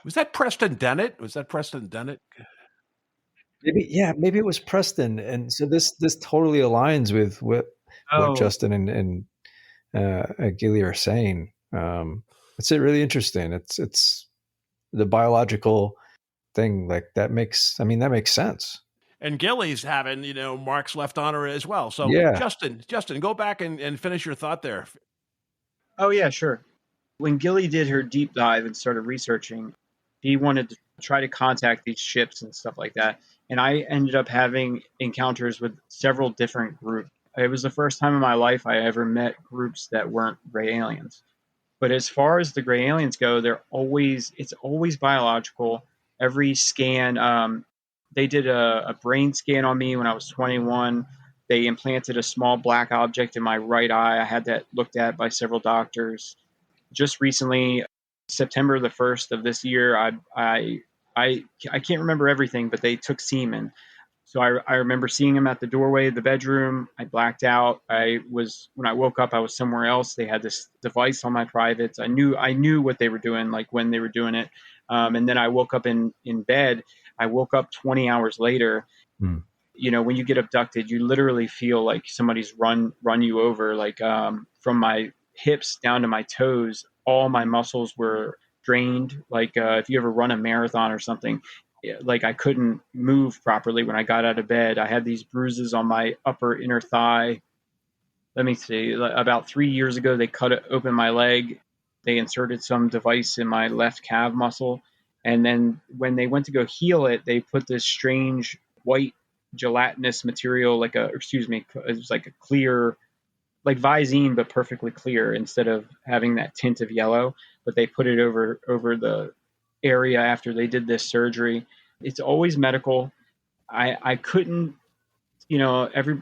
Was that Preston Dennett?
Maybe it was Preston. And so this totally aligns with what Justin and Gillie are saying. It's really interesting. It's the biological thing, like that makes sense.
And Gillie's having, marks left on her as well. So
Yeah.
Justin, go back and finish your thought there.
Oh, yeah, sure. When Gillie did her deep dive and started researching, he wanted to try to contact these ships and stuff like that. And I ended up having encounters with several different groups. It was the first time in my life I ever met groups that weren't gray aliens. But as far as the gray aliens go, it's always biological. Every scan, they did a brain scan on me when I was 21. They implanted a small black object in my right eye. I had that looked at by several doctors. Just recently, September the 1st of this year, I can't remember everything, but they took semen. So I remember seeing him at the doorway of the bedroom. I blacked out. When I woke up, I was somewhere else. They had this device on my privates. I knew what they were doing, like when they were doing it. And then I woke up in bed. I woke up 20 hours later.
Mm.
When you get abducted, you literally feel like somebody's run you over. Like from my hips down to my toes, all my muscles were drained. Like if you ever run a marathon or something, like I couldn't move properly when I got out of bed. I had these bruises on my upper inner thigh. Let me see. About 3 years ago, they cut open my leg. They inserted some device in my left calf muscle. And then when they went to go heal it, they put this strange white gelatinous material, it was like a clear, like Visine, but perfectly clear instead of having that tint of yellow. But they put it over the area after they did this surgery. It's always medical. I couldn't,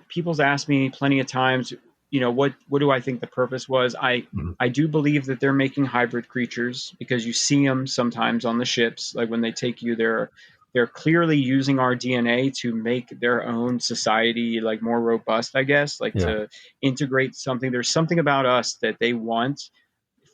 people's asked me plenty of times, what do I think the purpose was? I do believe that they're making hybrid creatures because you see them sometimes on the ships. Like when they take you, they're clearly using our DNA to make their own society like more robust, I guess, to integrate something. There's something about us that they want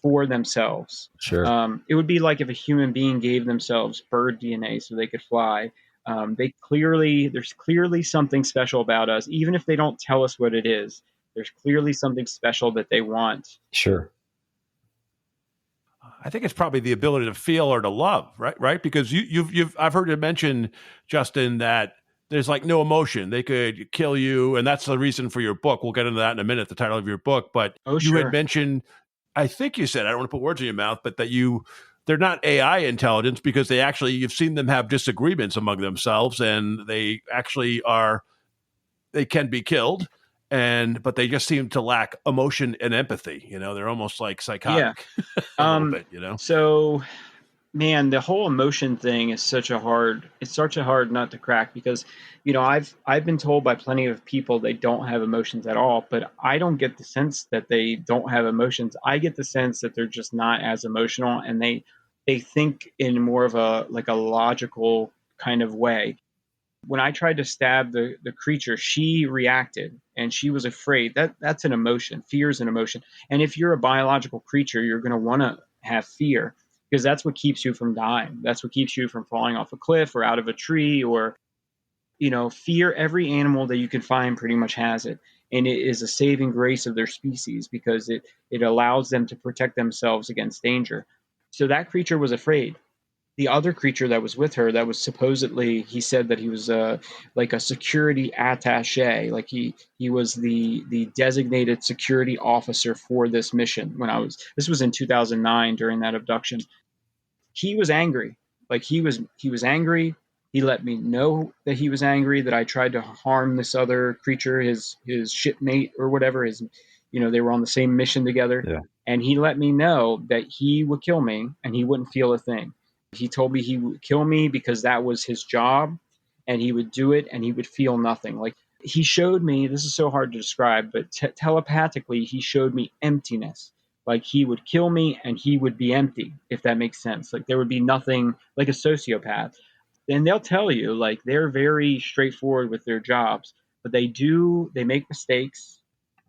for themselves.
Sure.
It would be like if a human being gave themselves bird DNA so they could fly. There's clearly something special about us, even if they don't tell us what it is. There's clearly something special that they want.
Sure.
I think it's probably the ability to feel or to love, right? Because I've heard you mention, Justin, that there's like no emotion. They could kill you, and that's the reason for your book. We'll get into that in a minute, the title of your book. But you had mentioned, I think you said, I don't want to put words in your mouth, but that they're not AI intelligence because you've seen them have disagreements among themselves, and they actually they can be killed. But they just seem to lack emotion and empathy. They're almost like psychotic.
Yeah.
a little bit.
So, man, the whole emotion thing is such a hard nut to crack because, I've been told by plenty of people they don't have emotions at all, but I don't get the sense that they don't have emotions. I get the sense that they're just not as emotional, and they think in more of a logical kind of way. When I tried to stab the creature, she reacted and she was afraid. That's an emotion. Fear is an emotion. And if you're a biological creature, you're going to want to have fear because that's what keeps you from dying. That's what keeps you from falling off a cliff or out of a tree or, fear. Every animal that you can find pretty much has it. And it is a saving grace of their species because it allows them to protect themselves against danger. So that creature was afraid. The other creature that was with her, that was supposedly, he said that he was like a security attaché, like he was the designated security officer for this mission. This was in 2009 during that abduction. He was angry, like he was angry. He let me know that he was angry that I tried to harm this other creature, his shipmate or whatever. They were on the same mission together, and he let me know that he would kill me and he wouldn't feel a thing. He told me he would kill me because that was his job and he would do it and he would feel nothing. Like he showed me, this is so hard to describe, but telepathically, he showed me emptiness. Like he would kill me and he would be empty, if that makes sense. Like there would be nothing, like a sociopath. And they'll tell you, like they're very straightforward with their jobs, but they make mistakes.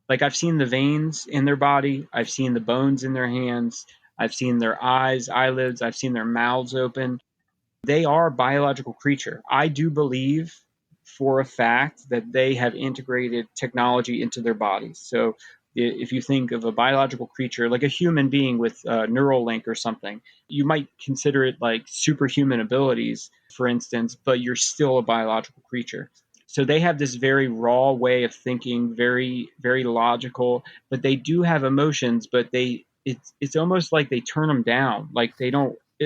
Like I've seen the veins in their body. I've seen the bones in their hands. I've seen their eyes, eyelids. I've seen their mouths open. They are a biological creature. I do believe for a fact that they have integrated technology into their bodies. So If you think of a biological creature, like a human being with a neural link or something, you might consider it like superhuman abilities, for instance, but you're still a biological creature. So they have this very raw way of thinking, very, very logical, but they do have emotions, but it's almost like they turn them down. Like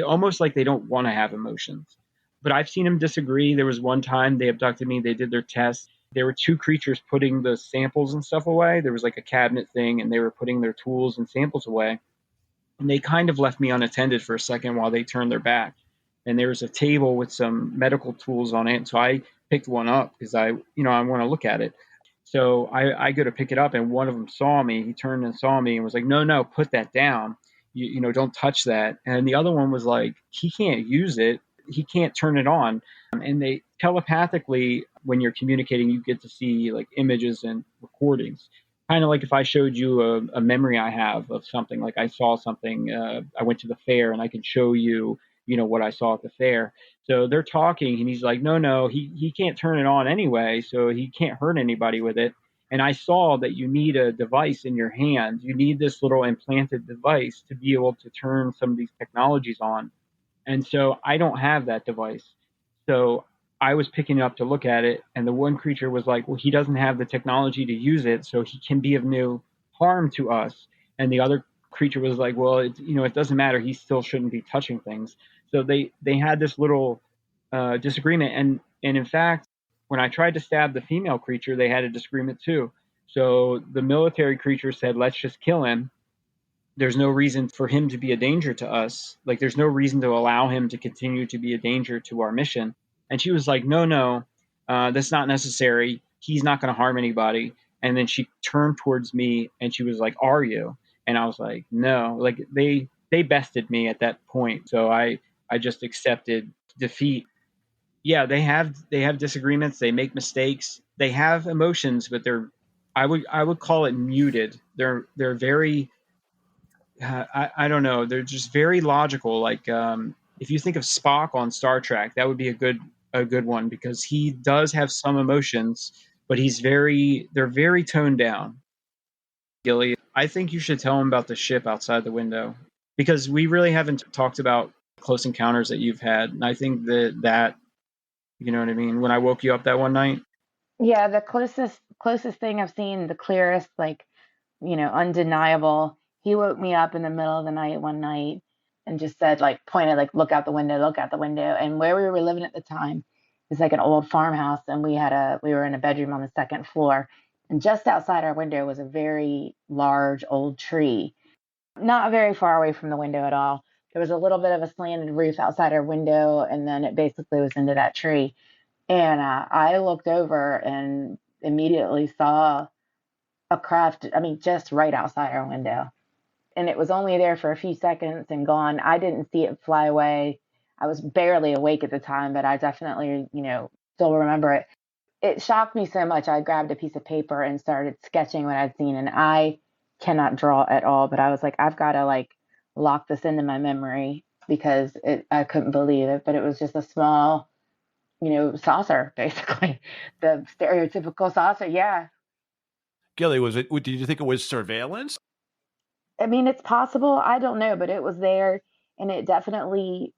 almost like they don't want to have emotions. But I've seen them disagree. There was one time they abducted me, they did their test. There were two creatures putting the samples and stuff away. There was like a cabinet thing, and they were putting their tools and samples away. And they kind of left me unattended for a second while they turned their back. And there was a table with some medical tools on it. So I picked one up because I want to look at it. So I go to pick it up, and one of them saw me. He turned and saw me and was like, no, put that down. Don't touch that. And the other one was like, he can't use it. He can't turn it on. And they telepathically, when you're communicating, you get to see like images and recordings. Kind of like if I showed you a memory I have of something, like I saw something, I went to the fair and I can show you, what I saw at the fair. So they're talking and he's like, no, he can't turn it on anyway. So he can't hurt anybody with it. And I saw that you need a device in your hand. You need this little implanted device to be able to turn some of these technologies on. And so I don't have that device. So I was picking it up to look at it, and the one creature was like, well, he doesn't have the technology to use it, so he can be of no harm to us. And the other creature was like, well, it doesn't matter. He still shouldn't be touching things. So they had this little disagreement. And in fact, when I tried to stab the female creature, they had a disagreement too. So the military creature said, let's just kill him. There's no reason for him to be a danger to us. Like, there's no reason to allow him to continue to be a danger to our mission. And she was like, no, that's not necessary. He's not going to harm anybody. And then she turned towards me and she was like, are you? And I was like, no. Like, they bested me at that point. So I just accepted defeat. Yeah, they have disagreements. They make mistakes. They have emotions, but I would call it muted. They're very, I don't know. They're just very logical. Like, if you think of Spock on Star Trek, that would be a good one, because he does have some emotions, but they're very toned down. Gillie, I think you should tell him about the ship outside the window, because we really haven't talked about close encounters that you've had. And I think that you know what I mean? When I woke you up that one night.
Yeah, the closest thing I've seen, the clearest, like, undeniable. He woke me up in the middle of the night one night and just said, like, pointed, like, look out the window, look out the window. And where we were living at the time is like an old farmhouse, and we were in a bedroom on the second floor. And just outside our window was a very large old tree, not very far away from the window at all. There was a little bit of a slanted roof outside our window, and then it basically was into that tree. And I looked over and immediately saw a craft, just right outside our window. And it was only there for a few seconds and gone. I didn't see it fly away. I was barely awake at the time, but I definitely, still remember it. It shocked me so much. I grabbed a piece of paper and started sketching what I'd seen. And I cannot draw at all, but I was like, I've got to lock this into my memory, because I couldn't believe it. But it was just a small, saucer, basically. The stereotypical saucer. Yeah.
Gillie, did you think it was surveillance?
It's possible. I don't know, but it was there, and it definitely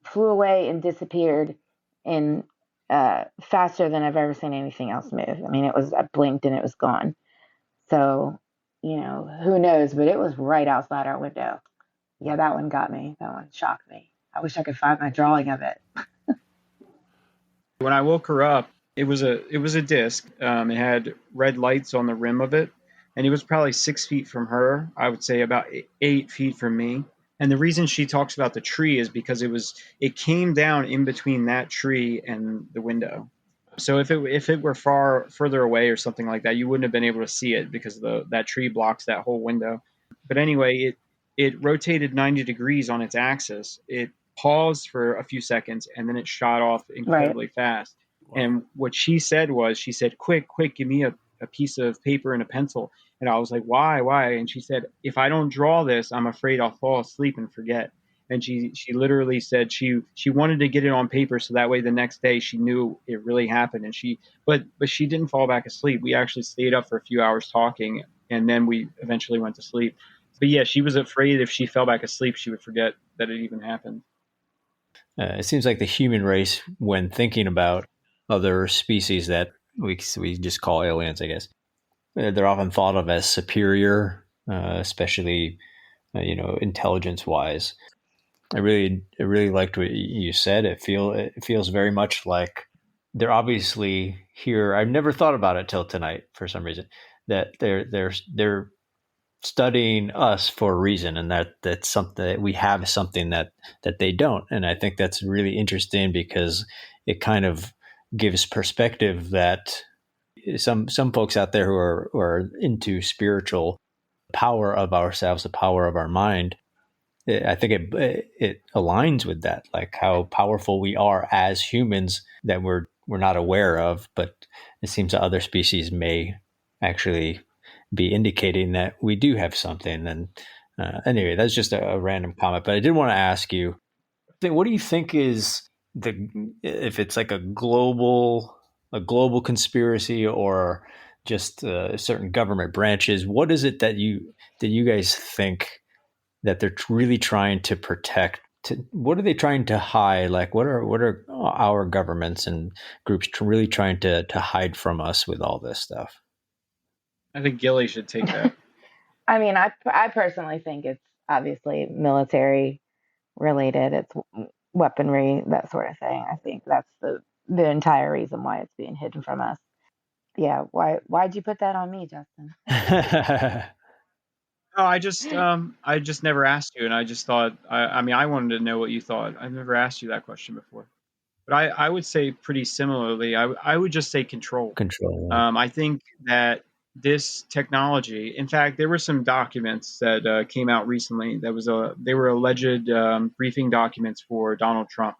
flew away and disappeared in faster than I've ever seen anything else move. I blinked and it was gone. So, who knows, but it was right outside our window. Yeah, that one got me. That one shocked me. I wish I could find my drawing of it.
When I woke her up, it was a disc. It had red lights on the rim of it, and it was probably 6 feet from her. I would say about 8 feet from me. And the reason she talks about the tree is because it came down in between that tree and the window. So if it were further away or something like that, you wouldn't have been able to see it, because that tree blocks that whole window. But anyway, it rotated 90 degrees on its axis. It paused for a few seconds, and then it shot off incredibly fast. Wow. And what she said, quick, give me a piece of paper and a pencil. And I was like, why? And she said, if I don't draw this, I'm afraid I'll fall asleep and forget. And she literally said she wanted to get it on paper, so that way the next day she knew it really happened. And but she didn't fall back asleep. We actually stayed up for a few hours talking, and then we eventually went to sleep. But yeah, she was afraid if she fell back asleep, she would forget that it even happened.
It seems like the human race, when thinking about other species that we just call aliens, I guess, they're often thought of as superior, especially intelligence wise. I really liked what you said. It feels very much like they're obviously here. I've never thought about it till tonight for some reason, that they're studying us for a reason, and that's something that we have, something that they don't. And I think that's really interesting because it kind of gives perspective that some folks out there who are into spiritual power of ourselves, the power of our mind, I think it aligns with that, like how powerful we are as humans that we're not aware of, but it seems that other species may actually be indicating that we do have something. And anyway, that's just a random comment, but I did want to ask you, what do you think is if it's like a global conspiracy or just certain government branches? What is it that you guys think that they're really trying to protect? What are they trying to hide? Like, what are our governments and groups really trying to hide from us with all this stuff?
I think Gillie should take that.
I mean, I personally think it's obviously military related. It's weaponry, that sort of thing. I think that's the entire reason why it's being hidden from us. Yeah. Why'd you put that on me, Justin?
No, I just never asked you, and I just thought, I mean, I wanted to know what you thought. I've never asked you that question before, but I would say pretty similarly. I would just say control.
Control.
I think that this technology, in fact, there were some documents that came out recently. They were alleged briefing documents for Donald Trump.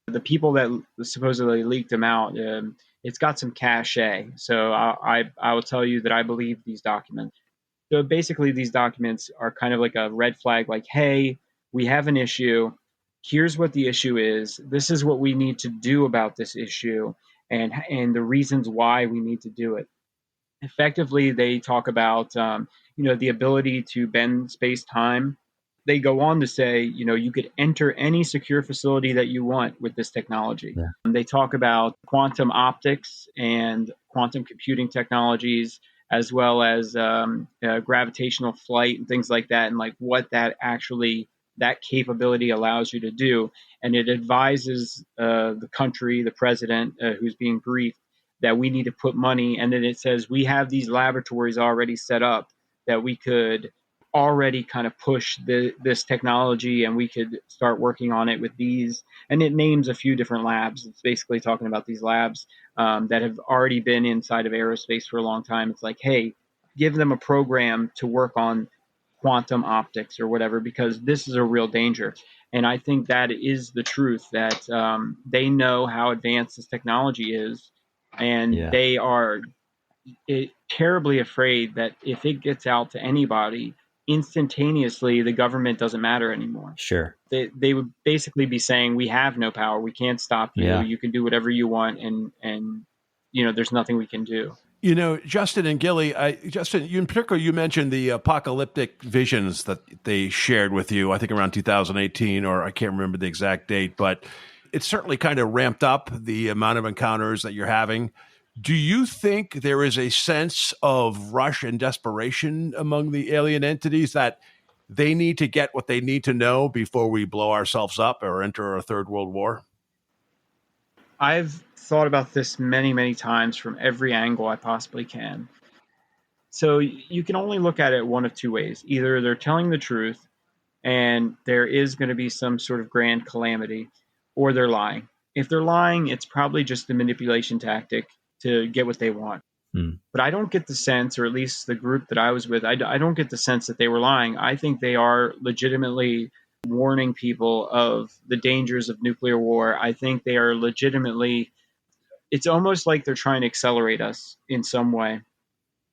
The people that supposedly leaked them out, it's got some cachet. So I will tell you that I believe these documents. So basically, these documents are kind of like a red flag, like, hey, we have an issue. Here's what the issue is. This is what we need to do about this issue, and the reasons why we need to do it. Effectively, they talk about the ability to bend space time. They go on to say, you could enter any secure facility that you want with this technology.
Yeah.
They talk about quantum optics and quantum computing technologies, as well as gravitational flight and things like that, and like what that capability allows you to do. And it advises the country, the president who's being briefed, that we need to put money. And then it says we have these laboratories already set up that we could already kind of push this technology, and we could start working on it with these. And it names a few different labs. It's basically talking about these labs that have already been inside of aerospace for a long time. It's like, hey, give them a program to work on quantum optics or whatever, because this is a real danger. And I think that is the truth, that they know how advanced this technology is, and they are terribly afraid that if it gets out to anybody, instantaneously the government doesn't matter anymore.
Sure.
They would basically be saying, we have no power, we can't stop you, you can do whatever you want, and there's nothing we can do.
Justin and Gillie, Justin, you in particular, you mentioned the apocalyptic visions that they shared with you, I think around 2018, or I can't remember the exact date, but it's certainly kind of ramped up the amount of encounters that you're having. Do you think there is a sense of rush and desperation among the alien entities that they need to get what they need to know before we blow ourselves up or enter a third world war?
I've thought about this many, many times from every angle I possibly can. So you can only look at it one of two ways. Either they're telling the truth and there is going to be some sort of grand calamity, or they're lying. If they're lying, it's probably just a manipulation tactic to get what they want. But I don't get the sense, or at least the group that I was with, I don't get the sense that they were lying. I think they are legitimately warning people of the dangers of nuclear war. I think they are legitimately, it's almost like they're trying to accelerate us in some way.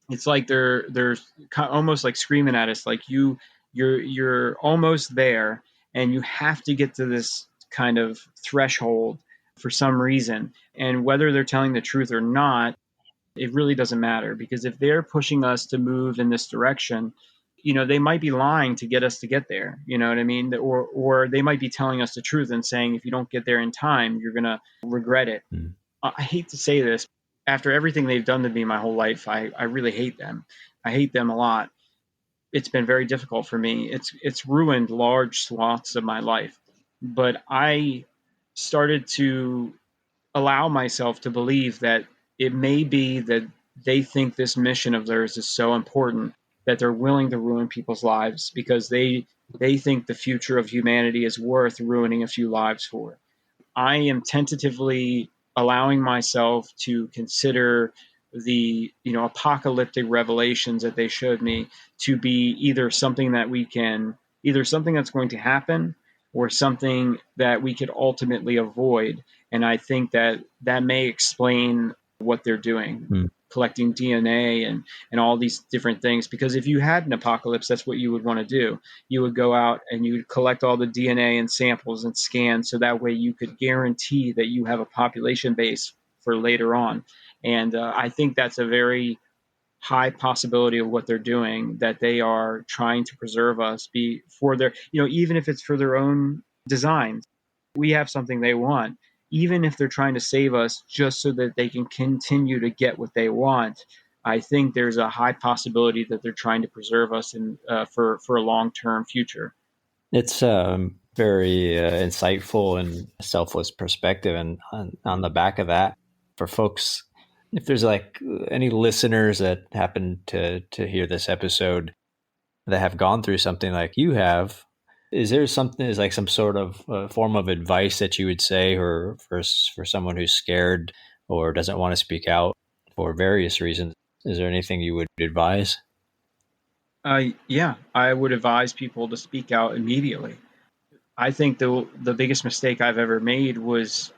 It's like they're almost like screaming at us, like you're almost there, and you have to get to this kind of threshold for some reason. And whether they're telling the truth or not, It really doesn't matter, because if they're pushing us to move in this direction, they might be lying to get us to get there. You know what I mean? Or they might be telling us the truth and saying, if you don't get there in time, you're going to regret it. I hate to say this. After everything they've done to me my whole life, I really hate them. I hate them a lot. It's been very difficult for me. It's ruined large swaths of my life. But I started to allow myself to believe that it may be that they think this mission of theirs is so important that they're willing to ruin people's lives because they think the future of humanity is worth ruining a few lives for. I am tentatively allowing myself to consider the apocalyptic revelations that they showed me to be either something that's going to happen or something that we could ultimately avoid. And I think that may explain what they're doing, collecting DNA and all these different things. Because if you had an apocalypse, that's what you would want to do. You would go out and you would collect all the DNA and samples and scan, so that way you could guarantee that you have a population base for later on. And I think that's a very high possibility of what they're doing, that they are trying to preserve us for their, even if it's for their own designs. We have something they want, even if they're trying to save us just so that they can continue to get what they want. I think there's a high possibility that they're trying to preserve us for a long-term future.
It's very insightful and selfless perspective. And on the back of that, for folks, if there's like any listeners that happen to hear this episode that have gone through something like you have, is there something, is like some sort of form of advice that you would say, or for someone who's scared or doesn't want to speak out for various reasons? Is there anything you would advise?
Yeah, I would advise people to speak out immediately. I think the biggest mistake I've ever made was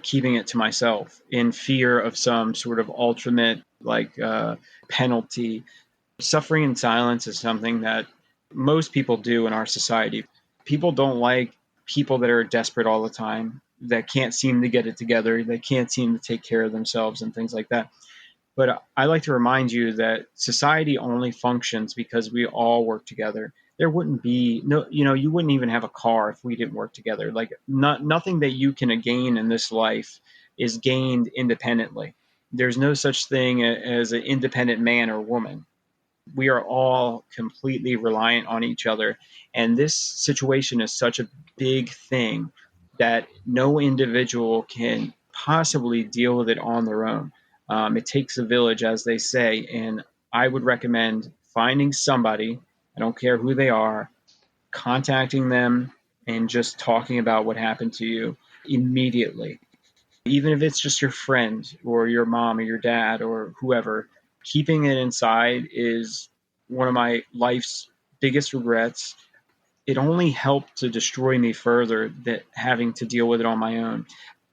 keeping it to myself in fear of some sort of ultimate penalty. Suffering in silence is something that most people do in our society. People don't like people that are desperate all the time, that can't seem to get it together, that can't seem to take care of themselves and things like that. But I like to remind you that society only functions because we all work together. There wouldn't be you wouldn't even have a car if we didn't work together. Like nothing that you can gain in this life is gained independently. There's no such thing as an independent man or woman. We are all completely reliant on each other. And this situation is such a big thing that no individual can possibly deal with it on their own. It takes a village, as they say. And I would recommend finding somebody, I don't care who they are, contacting them and just talking about what happened to you immediately. Even if it's just your friend or your mom or your dad or whoever, keeping it inside is one of my life's biggest regrets. It only helped to destroy me further, that having to deal with it on my own.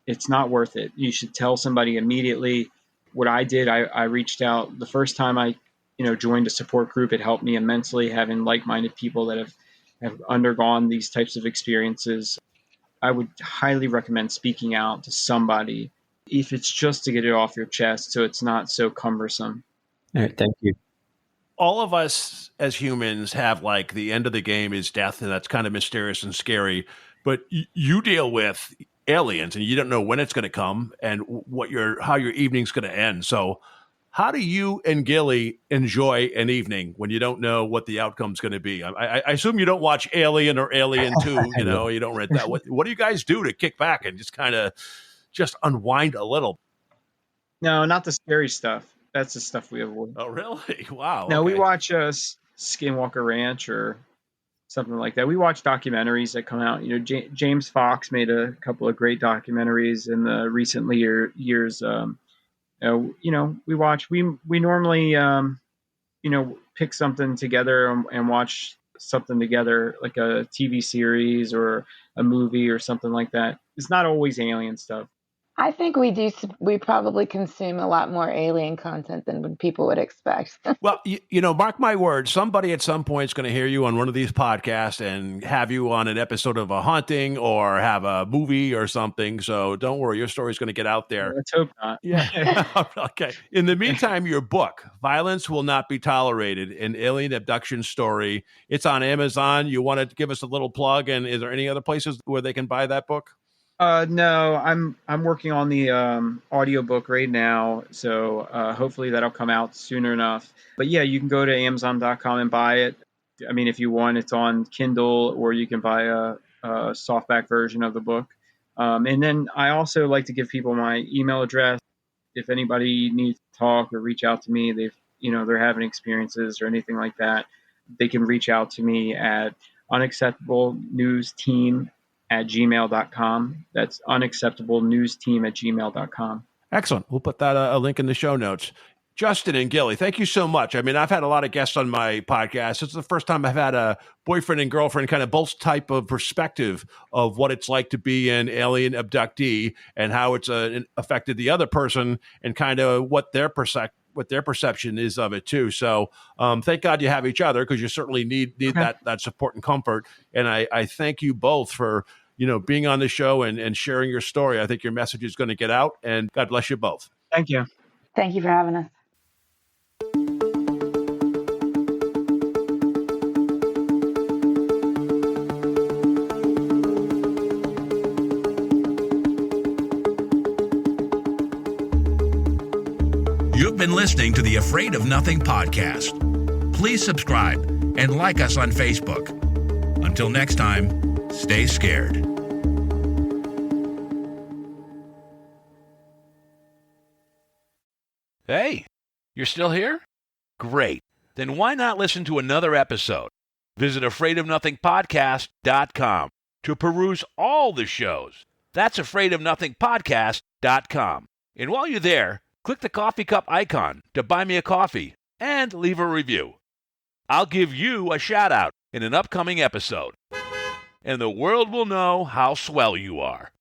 It's not worth it. You should tell somebody immediately. What I did, I reached out the first time I joined a support group. It helped me immensely, having like-minded people that have undergone these types of experiences. I would highly recommend speaking out to somebody, if it's just to get it off your chest so it's not so cumbersome.
All right, thank you.
All of us as humans have like the end of the game is death, and that's kind of mysterious and scary. But you deal with aliens, and you don't know when it's going to come and how your evening's going to end. So how do you and Gillie enjoy an evening when you don't know what the outcome's going to be? I assume you don't watch Alien or Alien 2, you don't rent that. What do you guys do to kick back and just kind of just unwind a little?
No, not the scary stuff. That's the stuff we avoid.
Oh, really? Wow.
No,
okay.
We watch Skinwalker Ranch or something like that. We watch documentaries that come out. James Fox made a couple of great documentaries in the recent years. We watch. We normally pick something together and watch something together, like a TV series or a movie or something like that. It's not always alien stuff.
I think we probably consume a lot more alien content than people would expect.
Well, mark my words, somebody at some point is going to hear you on one of these podcasts and have you on an episode of A Haunting or have a movie or something. So don't worry, your story's going to get out there.
Let's hope not.
Yeah. Okay. In the meantime, your book, Violence Will Not Be Tolerated, an Alien Abduction Story, it's on Amazon. You want to give us a little plug, and is there any other places where they can buy that book?
No, I'm working on the audiobook right now, so hopefully that'll come out soon enough. But yeah, you can go to Amazon.com and buy it. I mean, if you want, it's on Kindle, or you can buy a softback version of the book. And then I also like to give people my email address. If anybody needs to talk or reach out to me, they're having experiences or anything like that, they can reach out to me at unacceptablenewsteam@gmail.com. That's unacceptablenewsteam@gmail.com.
Excellent. We'll put that a link in the show notes. Justin and Gillie, thank you so much. I mean, I've had a lot of guests on my podcast. It's the first time I've had a boyfriend and girlfriend, kind of both type of perspective of what it's like to be an alien abductee and how it's affected the other person, and kind of what their perception is of it too. So thank God you have each other, because you certainly need that support and comfort. And I thank you both for being on the show and sharing your story. I think your message is going to get out, and God bless you both.
Thank you.
Thank you for having us.
You've been listening to the Afraid of Nothing podcast. Please subscribe and like us on Facebook. Until next time, stay scared.
Hey, you're still here? Great. Then why not listen to another episode? Visit afraidofnothingpodcast.com to peruse all the shows. That's afraidofnothingpodcast.com. And while you're there, click the coffee cup icon to buy me a coffee and leave a review. I'll give you a shout out in an upcoming episode, and the world will know how swell you are.